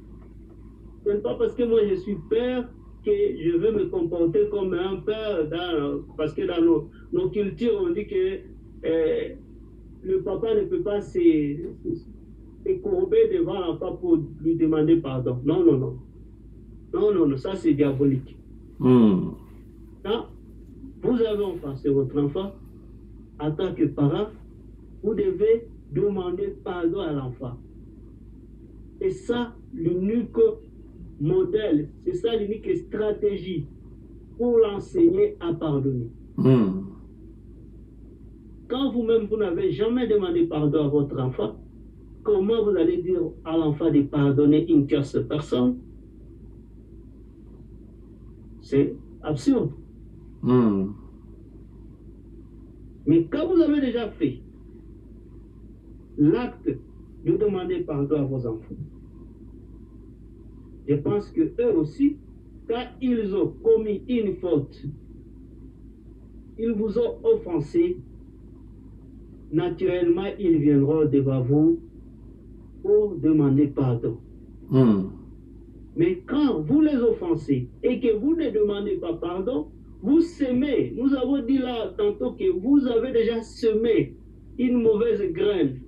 S2: Ce n'est pas parce que moi je suis père que je veux me comporter comme un père, parce que dans nos cultures, on dit que le papa ne peut pas se courber devant l'enfant pour lui demander pardon. Non, non, non. Non, non, non, ça c'est diabolique. Quand vous avez offensé votre enfant, en tant que parent, vous devez demander pardon à l'enfant. C'est ça l'unique modèle, c'est ça l'unique stratégie pour l'enseigner à pardonner. Quand vous-même, vous n'avez jamais demandé pardon à votre enfant, comment vous allez dire à l'enfant de pardonner une tierce personne? C'est absurde. Mais quand vous avez déjà fait l'acte de demander pardon à vos enfants, je pense que eux aussi, quand ils ont commis une faute, ils vous ont offensé, naturellement, ils viendront devant vous pour demander pardon. Mais quand vous les offensez et que vous ne demandez pas pardon, vous semez. Nous avons dit là tantôt que vous avez déjà semé une mauvaise graine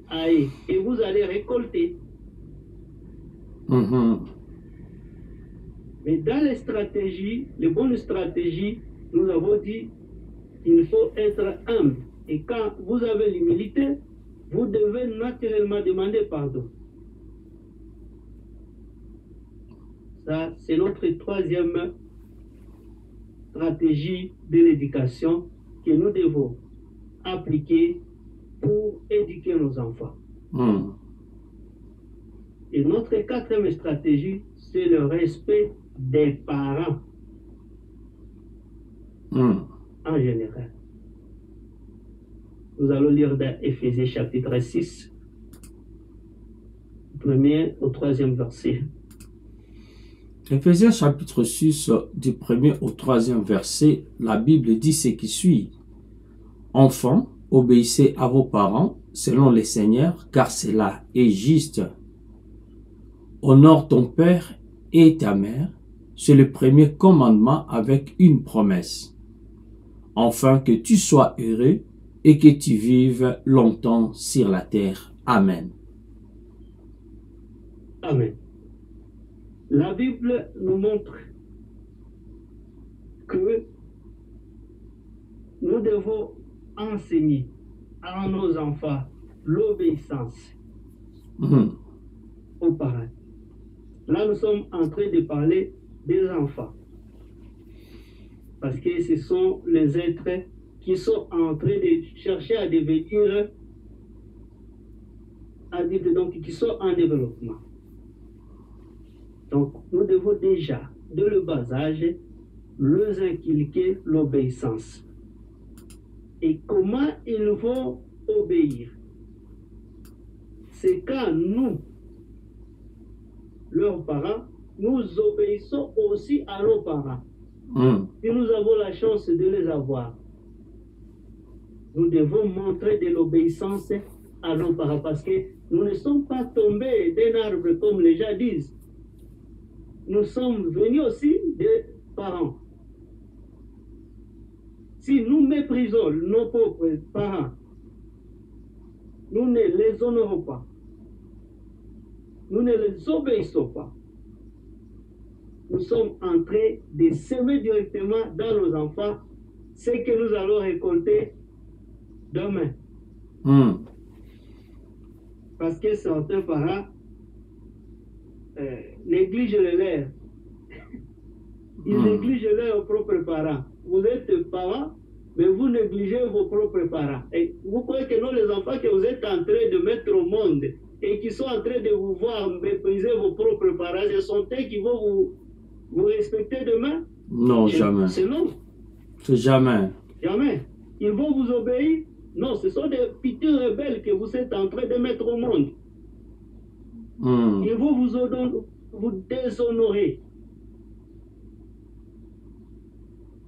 S2: et vous allez récolter. Mais dans les stratégies, les bonnes stratégies, nous avons dit qu'il faut être humble Et quand vous avez l'humilité, vous devez naturellement demander pardon. Ça, c'est notre troisième stratégie de l'éducation que nous devons appliquer pour éduquer nos enfants. Et notre quatrième stratégie, c'est le respect des parents en général. Nous allons lire dans Éphésiens chapitre 6, 1er au 3e verset.
S1: Éphésiens chapitre 6, du 1er au 3e verset, la Bible dit ce qui suit. Enfants, obéissez à vos parents selon les seigneurs, car cela est juste. Honore ton père et ta mère, c'est le premier commandement avec une promesse, afin que tu sois heureux et que tu vives longtemps sur la terre. Amen.
S2: Amen. La Bible nous montre que nous devons enseigner à nos enfants l'obéissance aux parents. Là, nous sommes en train de parler des enfants. Parce que ce sont les êtres qui sont en train de chercher à devenir adultes, donc qui sont en développement. Donc, nous devons déjà, de le bas âge, leur inculquer l'obéissance. Et comment ils vont obéir? C'est quand nous, leurs parents, nous obéissons aussi à nos parents. Si nous avons la chance de les avoir, nous devons montrer de l'obéissance à nos parents parce que nous ne sommes pas tombés d'un arbre comme les gens disent. Nous sommes venus aussi des parents. Si nous méprisons nos propres parents, nous ne les honorons pas. Nous ne les obéissons pas. Nous sommes en train de semer directement dans nos enfants ce que nous allons récolter demain. Parce que certains parents négligent les leurs. Ils négligent leurs propres parents. Vous êtes parents, mais vous négligez vos propres parents. Et vous croyez que non, les enfants que vous êtes en train de mettre au monde et qui sont en train de vous voir mépriser vos propres parents, ce sont eux qui vont vous respecter demain?
S1: Non, jamais.
S2: C'est non.
S1: C'est jamais.
S2: Jamais. Ils vont vous obéir? Non, ce sont des petits rebelles que vous êtes en train de mettre au monde. Ils vont vous déshonorer.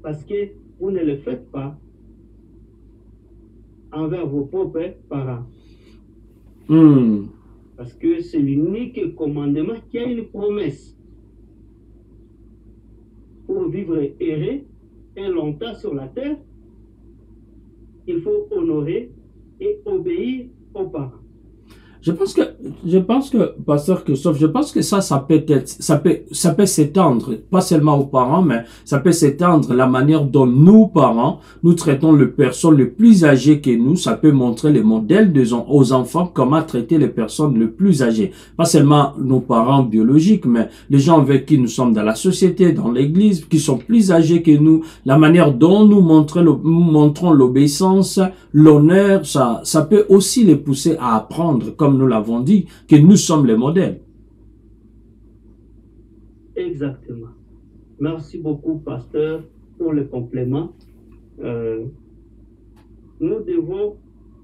S2: Parce que vous ne le faites pas envers vos propres parents. Parce que c'est l'unique commandement qui a une promesse. Pour vivre heureux et longtemps sur la terre, il faut honorer et obéir aux parents.
S1: Je pense que, pasteur Christophe, je pense que ça peut s'étendre, pas seulement aux parents, mais ça peut s'étendre la manière dont nous, parents, nous traitons les personnes les plus âgées que nous. Ça peut montrer les modèles aux enfants, comment traiter les personnes les plus âgées. Pas seulement nos parents biologiques, mais les gens avec qui nous sommes dans la société, dans l'église, qui sont plus âgés que nous. La manière dont nous montrons l'obéissance, l'honneur, ça peut aussi les pousser à apprendre, comme nous l'avons dit, que nous sommes les modèles.
S2: Exactement. Merci beaucoup, pasteur, pour le complément. Nous devons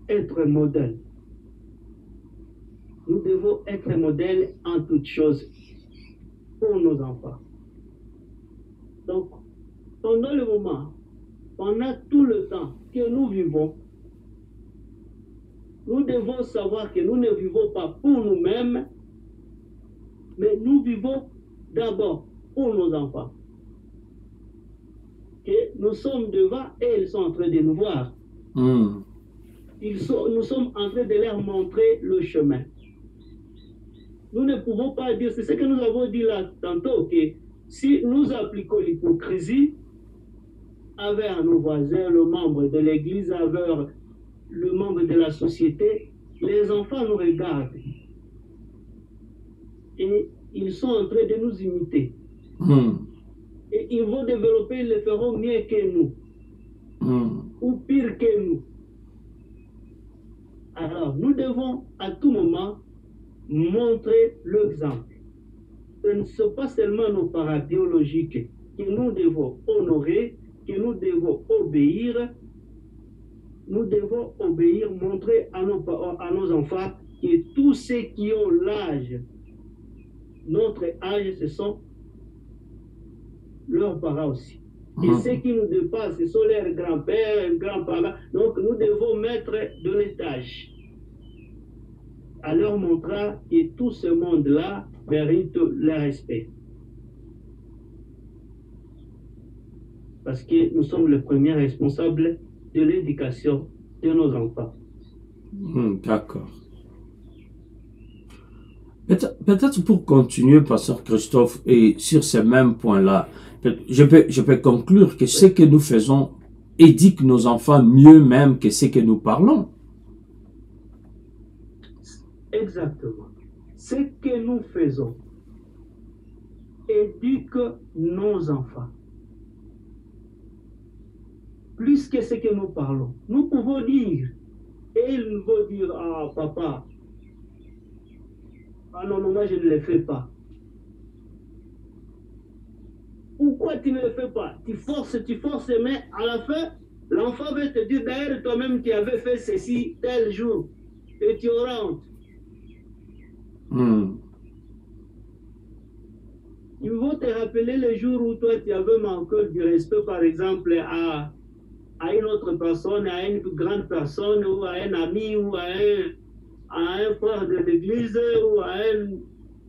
S2: être modèles. Nous devons être modèles en toutes choses pour nos enfants. Donc, pendant le moment, pendant tout le temps que nous vivons, nous devons savoir que nous ne vivons pas pour nous-mêmes, mais nous vivons d'abord pour nos enfants. Que nous sommes devant et ils sont en train de nous voir. Nous sommes en train de leur montrer le chemin. Nous ne pouvons pas dire, c'est ce que nous avons dit là tantôt, que si nous appliquons l'hypocrisie avec nos voisins, le membre de l'église, avec le membre de la société, les enfants nous regardent et ils sont en train de nous imiter. Et ils vont développer, ils le feront mieux que nous ou pire que nous. Alors, nous devons à tout moment montrer l'exemple. Ce ne sont pas seulement nos parents biologiques que nous devons honorer, que nous devons obéir. Nous devons obéir, montrer à nos enfants que tous ceux qui ont l'âge, notre âge, ce sont leurs parents aussi. Et ceux qui nous dépassent, ce sont leurs grands-pères, grands-parents. Donc nous devons mettre de l'étage à leur montrer que tout ce monde-là mérite le respect. Parce que nous sommes les premiers responsables de l'éducation de nos enfants.
S1: D'accord. Peut-être pour continuer, Pasteur Christophe, et sur ces mêmes points-là, je peux conclure que ce que nous faisons éduque nos enfants mieux même que ce que nous parlons.
S2: Exactement. Ce que nous faisons éduque nos enfants. Plus que ce que nous parlons. Nous pouvons dire, et ils vont dire, ah papa, ah non, moi je ne le fais pas. Pourquoi tu ne le fais pas? Tu forces, mais à la fin, l'enfant va te dire, d'ailleurs toi-même tu avais fait ceci tel jour, et tu auras honte. Ils vont te rappeler le jour où toi tu avais manqué du respect, par exemple, à une autre personne, à une grande personne, ou à un ami, ou à un frère de l'église, ou à un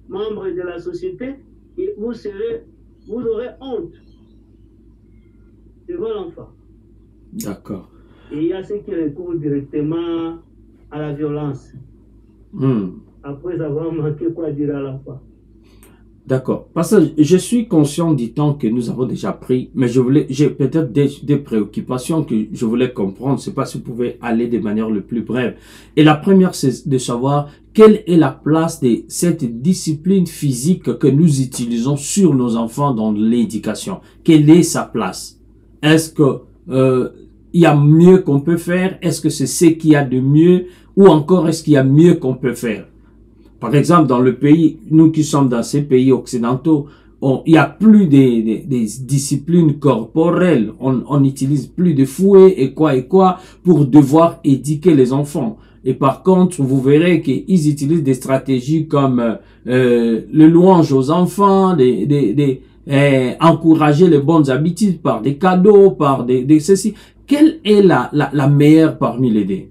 S2: membre de la société, et vous aurez honte devant l'enfant.
S1: D'accord.
S2: Et il y a ceux qui recourent directement à la violence. Après avoir manqué quoi dire à l'enfant.
S1: D'accord. Parce que je suis conscient du temps que nous avons déjà pris, mais j'ai peut-être des préoccupations que je voulais comprendre. Je ne sais pas si vous pouvez aller de manière le plus brève. Et la première, c'est de savoir quelle est la place de cette discipline physique que nous utilisons sur nos enfants dans l'éducation. Quelle est sa place? Est-ce que il y a mieux qu'on peut faire? Est-ce que c'est ce qu'il y a de mieux? Ou encore, est-ce qu'il y a mieux qu'on peut faire? Par exemple, dans le pays, nous qui sommes dans ces pays occidentaux, il y a plus des disciplines corporelles. On n'utilise plus de fouet et quoi pour devoir éduquer les enfants. Et par contre, vous verrez qu'ils utilisent des stratégies comme le louange aux enfants, encourager les bonnes habitudes par des cadeaux, par des ceci. Quelle est la meilleure parmi les deux?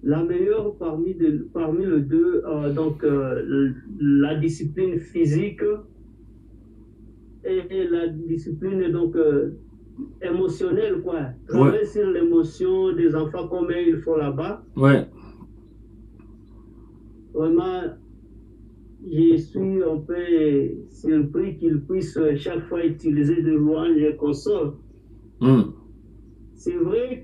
S2: La meilleure parmi les deux, la discipline physique et la discipline émotionnelle, quoi. Travailler sur l'émotion des enfants comme ils font là-bas.
S1: Ouais.
S2: Vraiment, je suis un peu surpris qu'ils puissent chaque fois utiliser des louanges et consoles. C'est vrai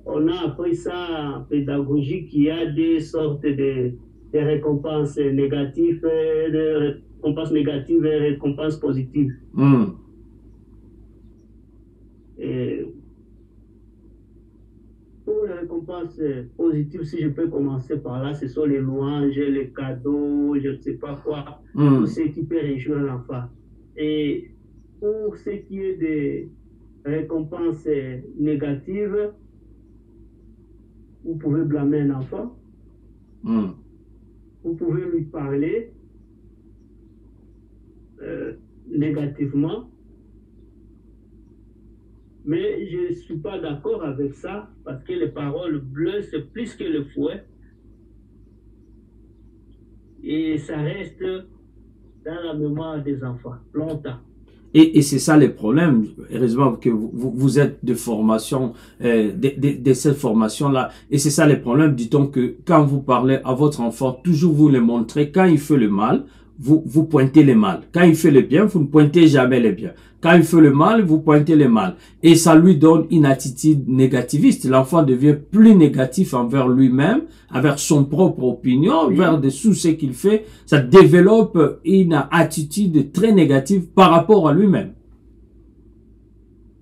S2: on a appris ça en pédagogie, qu'il y a des sortes de récompenses négatives, de récompenses négatives et récompenses positives. Et pour les récompenses positives, si je peux commencer par là, ce sont les louanges, les cadeaux, je ne sais pas quoi, tout ce qui peut réjouir l'enfant. Et pour ce qui est des récompenses négatives, vous pouvez blâmer un enfant, vous pouvez lui parler négativement, mais je ne suis pas d'accord avec ça parce que les paroles bleues, c'est plus que le fouet et ça reste dans la mémoire des enfants longtemps.
S1: Et c'est ça le problème. Heureusement que vous êtes de formation, de cette formation-là. Et c'est ça le problème. Dit-on que quand vous parlez à votre enfant, toujours vous le montrez quand il fait le mal, vous pointez les mal. Quand il fait le bien, vous ne pointez jamais les bien. Quand il fait le mal, vous pointez les mal. Et ça lui donne une attitude négativiste. L'enfant devient plus négatif envers lui-même, envers son propre opinion, vers des soucis qu'il fait. Ça développe une attitude très négative par rapport à lui-même.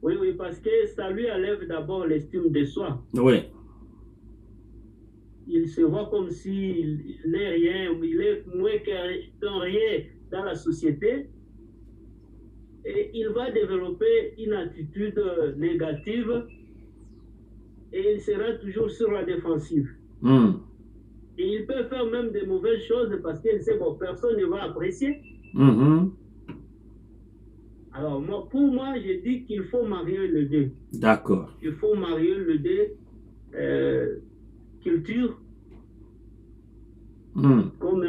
S2: Oui, oui, parce que ça lui enlève d'abord l'estime de soi.
S1: Oui.
S2: Il se voit comme s'il n'est rien, il est moins que rien dans la société. Et il va développer une attitude négative et il sera toujours sur la défensive. Et il peut faire même de mauvaises choses parce qu'il sait que personne ne va apprécier. Alors, pour moi, je dis qu'il faut marier le deux.
S1: D'accord.
S2: Il faut marier le deux culture. Comme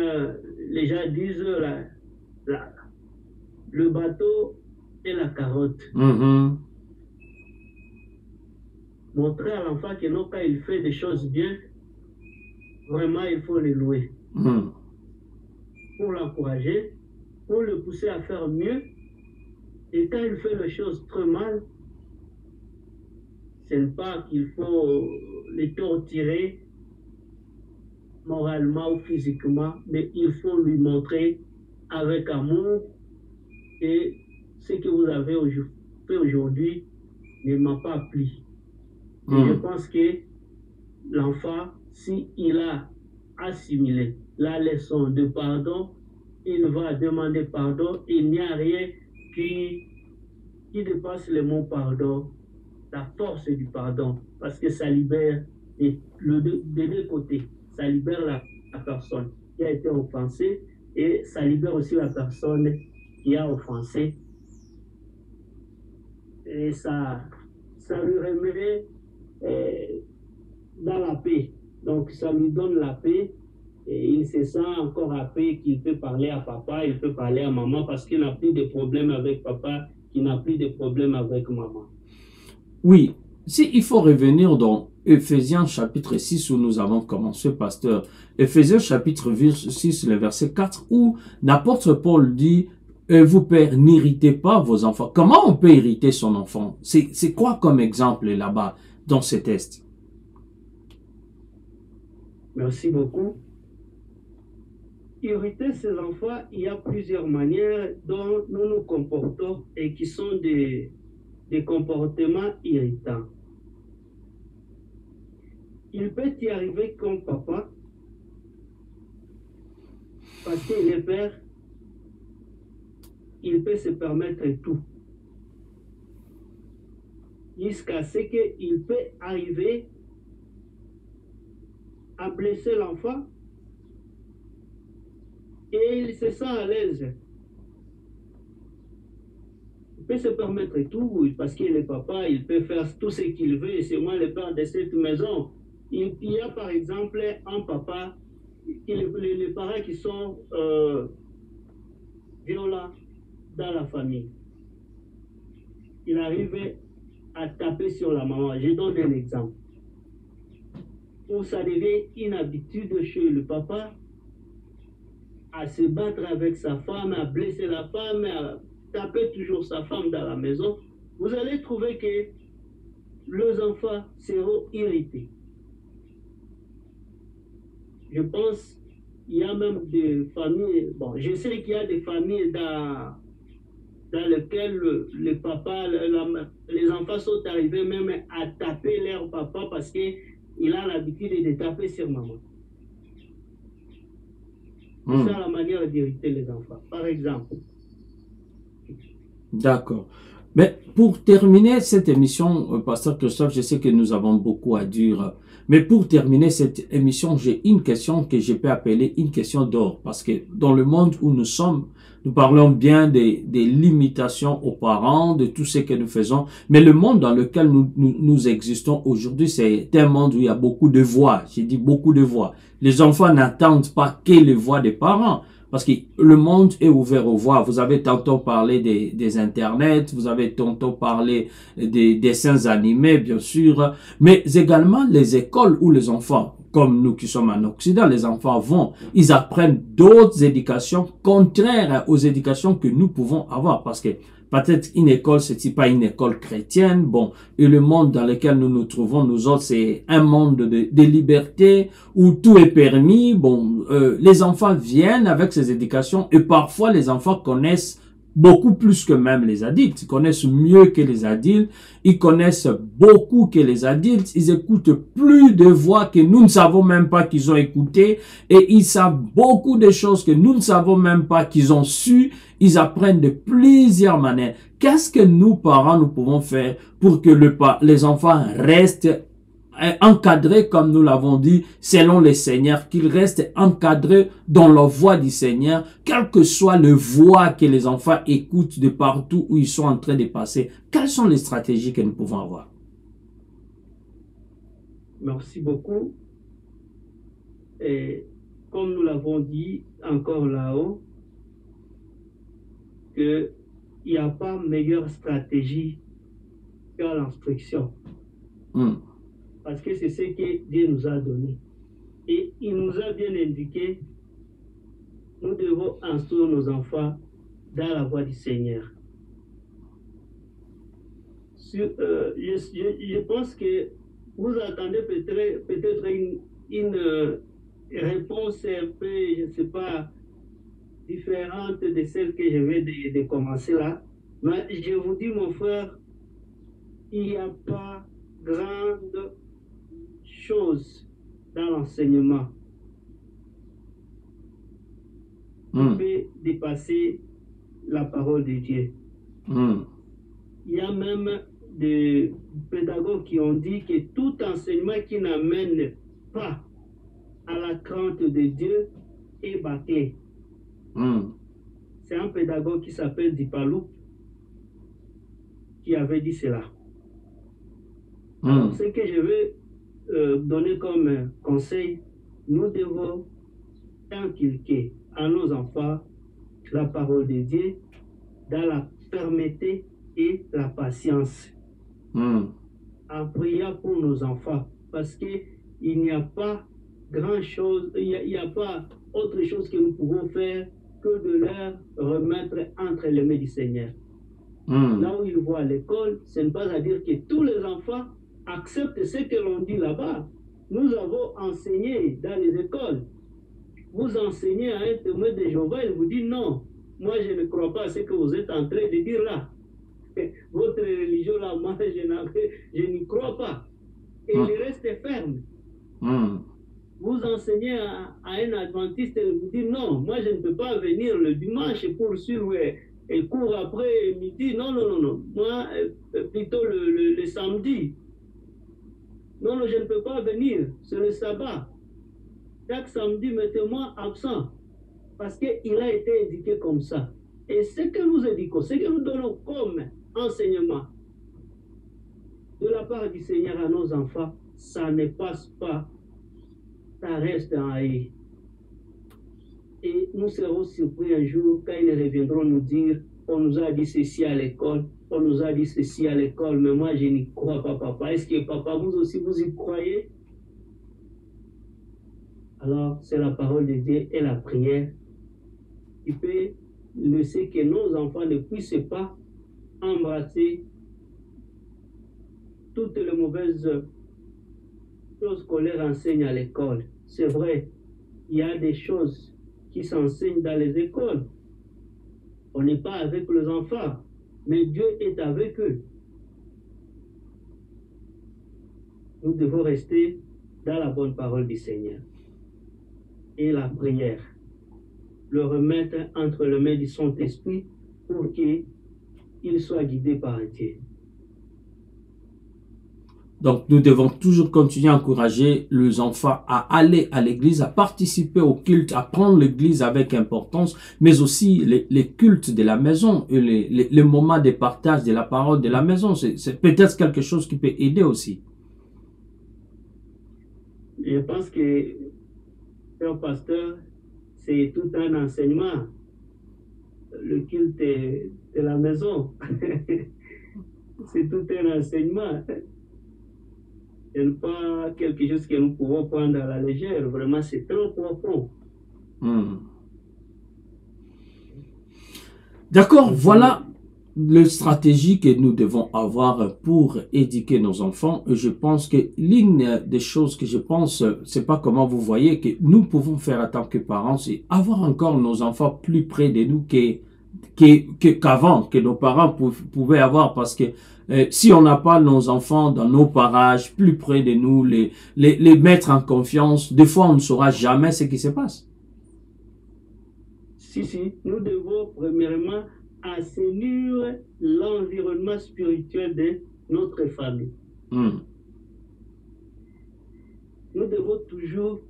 S2: les gens disent, le bateau et la carotte. Montrer à l'enfant que non, quand il fait des choses bien, vraiment, il faut le louer. Pour l'encourager, pour le pousser à faire mieux. Et quand il fait les choses très mal, ce n'est pas qu'il faut les torturer moralement ou physiquement, mais il faut lui montrer avec amour que ce que vous avez fait aujourd'hui ne m'a pas plu. Et je pense que l'enfant, s'il a assimilé la leçon de pardon, il va demander pardon. Il n'y a rien qui dépasse le mot pardon, la force du pardon, parce que ça libère des deux côtés. Ça libère la personne qui a été offensée et ça libère aussi la personne qui a offensé. Et ça lui remet dans la paix. Donc ça lui donne la paix et il se sent encore à paix qu'il peut parler à papa, il peut parler à maman parce qu'il n'a plus de problème avec papa, qu'il n'a plus de problème avec maman.
S1: Oui, il faut revenir dans Ephésiens chapitre 6 où nous avons commencé, pasteur. Ephésiens chapitre 6, le verset 4, où l'apôtre Paul dit « Vous pères, n'irritez pas vos enfants ». Comment on peut irriter son enfant? C'est quoi comme exemple là-bas dans ce texte?
S2: Merci beaucoup. Irriter ses enfants, il y a plusieurs manières dont nous nous comportons et qui sont des comportements irritants. Il peut y arriver comme papa, parce qu'il est père, il peut se permettre tout. Jusqu'à ce qu'il peut arriver à blesser l'enfant et il se sent à l'aise. Il peut se permettre tout parce qu'il est papa, il peut faire tout ce qu'il veut et c'est moi le père de cette maison. Il y a par exemple un papa, les parents qui sont violents dans la famille. Il arrive à taper sur la maman. Je donne un exemple. Où ça devient une habitude chez le papa à se battre avec sa femme, à blesser la femme, à taper toujours sa femme dans la maison. Vous allez trouver que les enfants seront irrités. Je pense qu'il y a même des familles, bon, je sais qu'il y a des familles dans lesquelles les papas, les enfants sont arrivés même à taper leur papa parce qu'il a l'habitude de taper sur maman. C'est ça la manière d'irriter les enfants, par exemple.
S1: D'accord. Mais pour terminer cette émission, Pasteur Christophe, je sais que nous avons beaucoup à dire. Mais pour terminer cette émission, j'ai une question que je peux appeler une question d'or. Parce que dans le monde où nous sommes, nous parlons bien des limitations aux parents, de tout ce que nous faisons. Mais le monde dans lequel nous existons aujourd'hui, c'est un monde où il y a beaucoup de voix. J'ai dit beaucoup de voix. Les enfants n'attendent pas que les voix des parents. Parce que le monde est ouvert aux voix. Vous avez tantôt parlé des internets, vous avez tantôt parlé des dessins animés, bien sûr, mais également les écoles où les enfants, comme nous qui sommes en Occident, les enfants vont, ils apprennent d'autres éducations contraires aux éducations que nous pouvons avoir. Parce que peut-être une école, c'est pas une école chrétienne, bon, et le monde dans lequel nous nous trouvons, nous autres, c'est un monde de liberté où tout est permis. Bon, les enfants viennent avec ces éducations et parfois les enfants connaissent beaucoup plus que même les adultes. Ils connaissent mieux que les adultes. Ils connaissent beaucoup que les adultes. Ils écoutent plus de voix que nous ne savons même pas qu'ils ont écoutées. Et ils savent beaucoup de choses que nous ne savons même pas qu'ils ont su. Ils apprennent de plusieurs manières. Qu'est-ce que nous, parents, nous pouvons faire pour que les enfants restent encadrés, comme nous l'avons dit, selon le Seigneur, qu'ils restent encadrés dans la voie du Seigneur, quelle que soit le voix que les enfants écoutent de partout où ils sont en train de passer. Quelles sont les stratégies que nous pouvons avoir?
S2: Merci beaucoup. Et comme nous l'avons dit encore là-haut, qu'il n'y a pas meilleure stratégie que l'instruction. Parce que c'est ce que Dieu nous a donné. Et il nous a bien indiqué, nous devons instruire nos enfants dans la voie du Seigneur. Je pense que vous attendez peut-être une réponse un peu, je ne sais pas, différente de celle que je vais de commencer là. Mais je vous dis, mon frère, il n'y a pas grande chose dans l'enseignement qui peut dépasser la parole de Dieu. Il y a même des pédagogues qui ont dit que tout enseignement qui n'amène pas à la crainte de Dieu est bâclé. C'est un pédagogue qui s'appelle Dipalou qui avait dit cela. Alors, ce que je veux donner comme conseil, nous devons inculquer à nos enfants la parole de Dieu dans la fermeté et la patience. En priant pour nos enfants, parce qu'il n'y a pas grand-chose, il n'y a pas autre chose que nous pouvons faire que de leur remettre entre les mains du Seigneur. Là où ils vont à l'école, ce n'est pas à dire que tous les enfants acceptent ce que l'on dit là-bas. Nous avons enseigné dans les écoles. Vous enseignez à un témoin de Jéhovah, il vous dit non, moi je ne crois pas à ce que vous êtes en train de dire là. Votre religion là, moi je n'y crois pas. Et il reste ferme. Vous enseignez à un adventiste, il vous dit non, moi je ne peux pas venir le dimanche pour suivre et cours après midi. Non, non, non, non. Moi, plutôt le samedi. Non, non, je ne peux pas venir. C'est le sabbat. Chaque samedi, mettez-moi absent. Parce qu'il a été indiqué comme ça. Et ce que nous indiquons, ce que nous donnons comme enseignement de la part du Seigneur à nos enfants, ça ne passe pas. Ça reste en haï. Et nous serons surpris un jour quand ils reviendront nous dire on nous a dit ceci à l'école, on nous a dit ceci à l'école, mais moi je n'y crois pas, papa. Est-ce que papa, vous aussi, vous y croyez? Alors, c'est la parole de Dieu et la prière qui peut laisser que nos enfants ne puissent pas embrasser toutes les mauvaises choses qu'on leur enseigne à l'école. C'est vrai, il y a des choses qui s'enseignent dans les écoles. On n'est pas avec les enfants, mais Dieu est avec eux. Nous devons rester dans la bonne parole du Seigneur. Et la prière, le remettre entre les mains du Saint-Esprit pour qu'il soit guidé par Dieu.
S1: Donc, nous devons toujours continuer à encourager les enfants à aller à l'église, à participer au culte, à prendre l'église avec importance, mais aussi les cultes de la maison et les moments de partage de la parole de la maison. C'est peut-être quelque chose qui peut aider aussi.
S2: Je pense que, un pasteur, c'est tout un enseignement. Le culte de la maison, c'est tout un enseignement. Ce n'est pas quelque chose que nous pouvons prendre à la légère. Vraiment, c'est trop profond.
S1: D'accord, voilà la stratégie que nous devons avoir pour éduquer nos enfants. Je pense que l'une des choses que je pense, c'est pas comment vous voyez que nous pouvons faire en tant que parents, c'est avoir encore nos enfants plus près de nous qu'avant, que nos parents pouvaient avoir, parce que si on n'a pas nos enfants dans nos parages, plus près de nous, les mettre en confiance, des fois on ne saura jamais ce qui se passe.
S2: Si, nous devons premièrement assainir l'environnement spirituel de notre famille. Nous devons toujours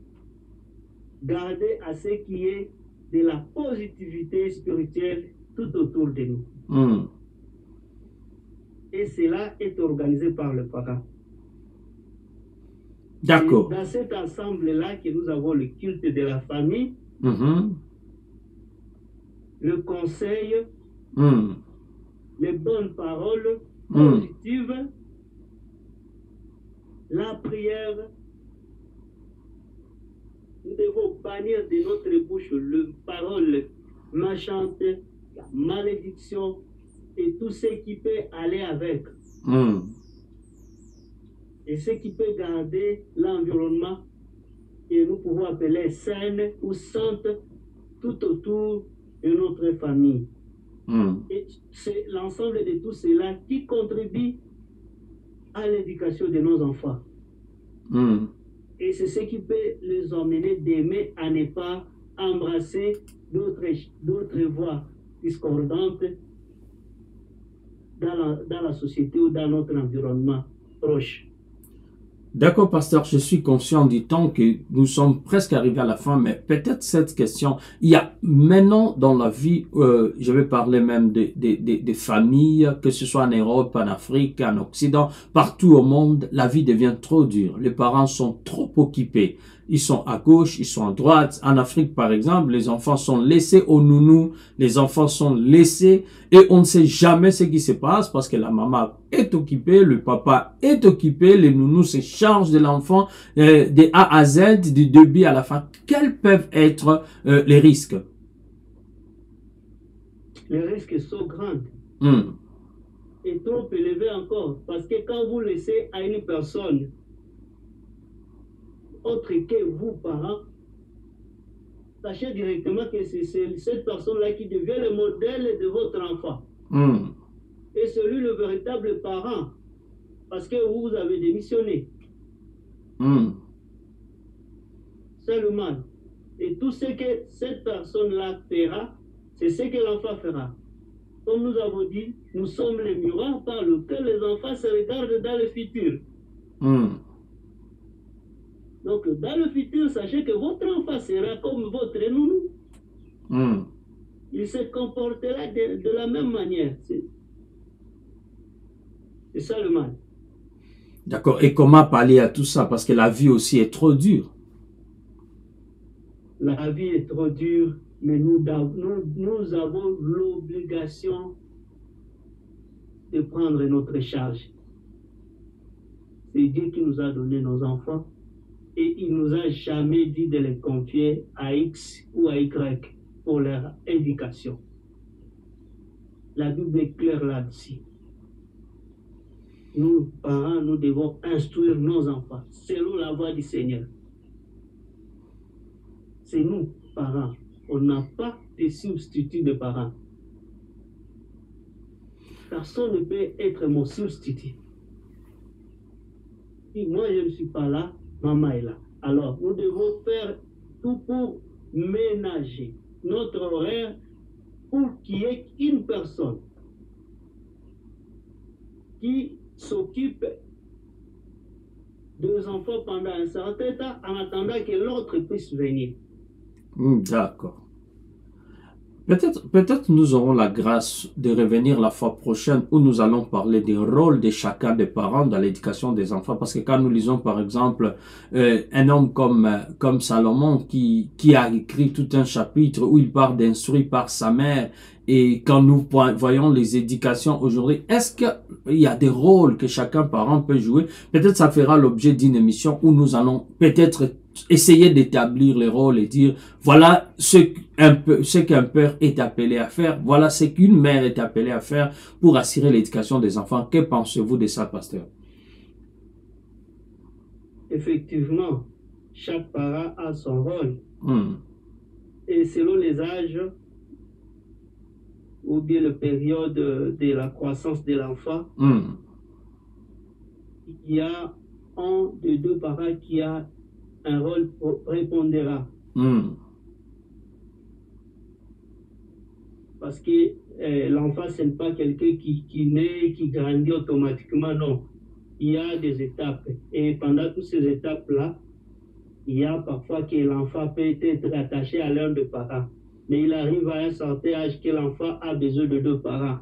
S2: garder à ce qui est de la positivité spirituelle tout autour de nous. Et cela est organisé par le parent.
S1: D'accord.
S2: Dans cet ensemble-là que nous avons le culte de la famille, le conseil, les bonnes paroles positives, la prière. Nous devons bannir de notre bouche les paroles méchantes, la malédiction et tout ce qui peut aller avec. Et ce qui peut garder l'environnement que nous pouvons appeler saine ou sainte tout autour de notre famille. Et c'est l'ensemble de tout cela qui contribue à l'éducation de nos enfants. Et c'est ce qui peut les emmener d'aimer à ne pas embrasser d'autres voies discordantes dans la société ou dans notre environnement proche.
S1: D'accord, pasteur, je suis conscient du temps que nous sommes presque arrivés à la fin, mais peut-être cette question, il y a maintenant dans la vie, je vais parler même des familles, que ce soit en Europe, en Afrique, en Occident, partout au monde, la vie devient trop dure. Les parents sont trop occupés. Ils sont à gauche, ils sont à droite. En Afrique, par exemple, les enfants sont laissés au nounou, les enfants sont laissés et on ne sait jamais ce qui se passe parce que la maman est occupée, le papa est occupé, les nounous se chargent de l'enfant de A à Z, du début à la fin. Quels peuvent être les risques?
S2: Les risques sont grands. Et trop élevés encore. Parce que quand vous laissez à une personne autre que vous, parents, sachez directement que c'est cette personne-là qui devient le modèle de votre enfant. Et celui le véritable parent, parce que vous avez démissionné. C'est le mal. Et tout ce que cette personne-là fera, c'est ce que l'enfant fera. Comme nous avons dit, nous sommes les miroirs par lesquels les enfants se regardent dans le futur. Donc, dans le futur, sachez que votre enfant sera comme votre nounou. Il se comportera de la même manière. C'est ça le mal.
S1: D'accord. Et comment pallier à tout ça? Parce que la vie aussi est trop dure.
S2: La vie est trop dure, mais nous avons l'obligation de prendre notre charge. C'est Dieu qui nous a donné nos enfants. Et il ne nous a jamais dit de les confier à X ou à Y pour leur éducation. La Bible est claire là-dessus. Nous, parents, nous devons instruire nos enfants selon la voie du Seigneur. C'est nous, parents. On n'a pas de substitut de parents. Personne ne peut être mon substitut. Si moi je ne suis pas là, maman est là. Alors, nous devons faire tout pour ménager notre horaire pour qu'il y ait une personne qui s'occupe des enfants pendant un certain temps en attendant que l'autre puisse venir.
S1: D'accord. Peut-être nous aurons la grâce de revenir la fois prochaine où nous allons parler du rôle de chacun des parents dans l'éducation des enfants. Parce que quand nous lisons par exemple un homme comme Salomon qui a écrit tout un chapitre où il parle d'instruire par sa mère, et quand nous voyons les éducations aujourd'hui, est-ce qu'il y a des rôles que chacun parent peut jouer? Peut-être ça fera l'objet d'une émission où nous allons peut-être essayer d'établir les rôles et dire voilà ce qu'un père est appelé à faire, voilà ce qu'une mère est appelée à faire pour assurer l'éducation des enfants. Que pensez-vous de ça, pasteur?
S2: Effectivement, chaque parent a son rôle. Et selon les âges ou bien la période de la croissance de l'enfant, il y a un des deux parents qui a un rôle prépondérant. Parce que l'enfant, ce n'est pas quelqu'un qui naît, qui grandit automatiquement, non. Il y a des étapes. Et pendant toutes ces étapes-là, il y a parfois que l'enfant peut être attaché à l'un des parents. Mais il arrive à un certain âge que l'enfant a besoin de deux parents.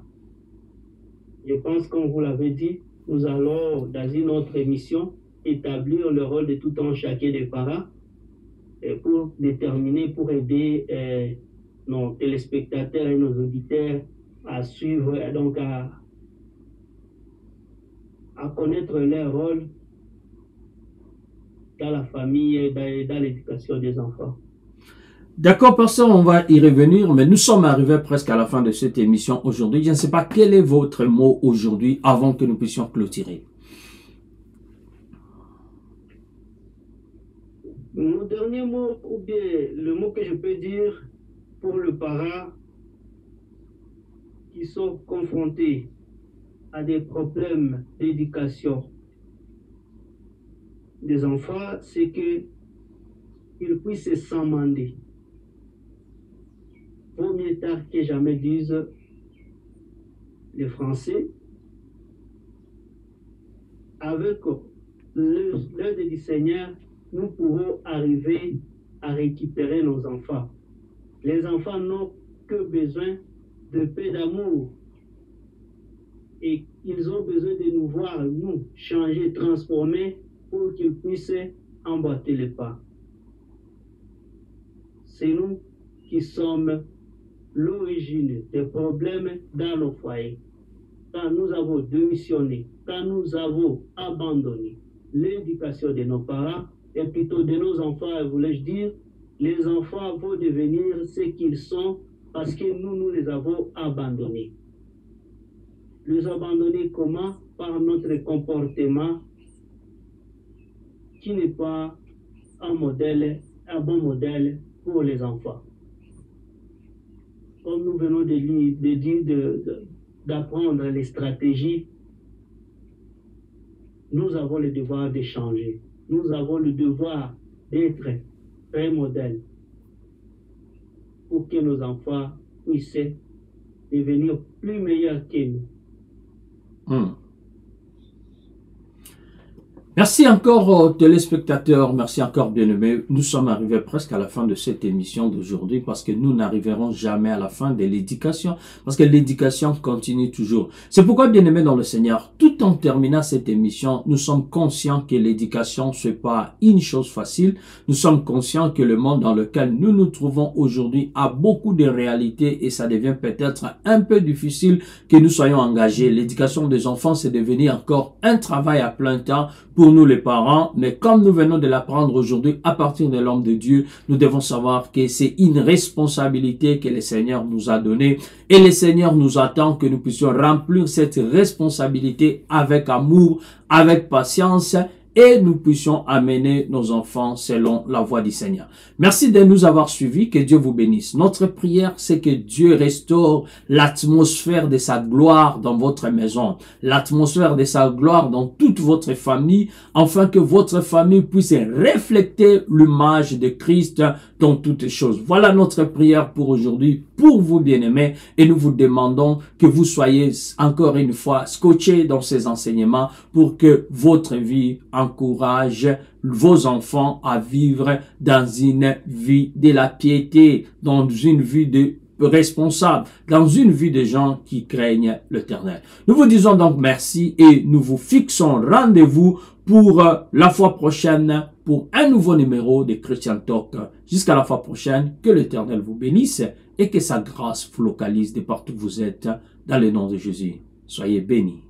S2: Je pense, comme vous l'avez dit, nous allons, dans une autre émission, établir le rôle de tout un chacun des parents pour déterminer, pour aider nos téléspectateurs et nos auditeurs à suivre, donc à connaître leur rôle dans la famille et dans l'éducation des enfants.
S1: D'accord, pasteur, on va y revenir, mais nous sommes arrivés presque à la fin de cette émission aujourd'hui. Je ne sais pas quel est votre mot aujourd'hui avant que nous puissions clôturer.
S2: Mon dernier mot, ou bien le mot que je peux dire pour les parents qui sont confrontés à des problèmes d'éducation des enfants, c'est qu'ils puissent s'amender. Vaut mieux tard que jamais, disent les Français. Avec l'aide du Seigneur, nous pourrons arriver à récupérer nos enfants. Les enfants n'ont que besoin de paix, d'amour. Et ils ont besoin de nous voir, nous, changer, transformer pour qu'ils puissent emboîter les pas. C'est nous qui sommes l'origine des problèmes dans nos foyers. Quand nous avons démissionné, quand nous avons abandonné l'éducation de nos parents, et plutôt de nos enfants, voulais-je dire, les enfants vont devenir ce qu'ils sont parce que nous les avons abandonnés. Les abandonner comment? Par notre comportement qui n'est pas un bon modèle pour les enfants. Comme nous venons d'apprendre les stratégies, nous avons le devoir de changer. Nous avons le devoir d'être un modèle pour que nos enfants puissent devenir plus meilleurs que nous.
S1: Merci encore aux téléspectateurs, merci encore bien-aimés. Nous sommes arrivés presque à la fin de cette émission d'aujourd'hui parce que nous n'arriverons jamais à la fin de l'éducation, parce que l'éducation continue toujours. C'est pourquoi, bien-aimés dans le Seigneur, tout en terminant cette émission, nous sommes conscients que l'éducation, c'est pas une chose facile. Nous sommes conscients que le monde dans lequel nous nous trouvons aujourd'hui a beaucoup de réalités et ça devient peut-être un peu difficile que nous soyons engagés. L'éducation des enfants, c'est devenu encore un travail à plein temps pour nous les parents, mais comme nous venons de l'apprendre aujourd'hui à partir de l'homme de Dieu, nous devons savoir que c'est une responsabilité que le Seigneur nous a donnée et le Seigneur nous attend que nous puissions remplir cette responsabilité avec amour, avec patience et nous puissions amener nos enfants selon la voie du Seigneur. Merci de nous avoir suivis, que Dieu vous bénisse. Notre prière, c'est que Dieu restaure l'atmosphère de sa gloire dans votre maison, l'atmosphère de sa gloire dans toute votre famille, afin que votre famille puisse refléter l'image de Christ dans toutes choses. Voilà notre prière pour aujourd'hui, pour vous bien-aimés, et nous vous demandons que vous soyez encore une fois scotchés dans ces enseignements pour que votre vie encourage vos enfants à vivre dans une vie de la piété, dans une vie de responsable dans une vie de gens qui craignent l'Éternel. Nous vous disons donc merci et nous vous fixons rendez-vous pour la fois prochaine pour un nouveau numéro de Christian Talk. Jusqu'à la fois prochaine, que l'Éternel vous bénisse et que sa grâce vous localise de partout où vous êtes dans le nom de Jésus. Soyez bénis.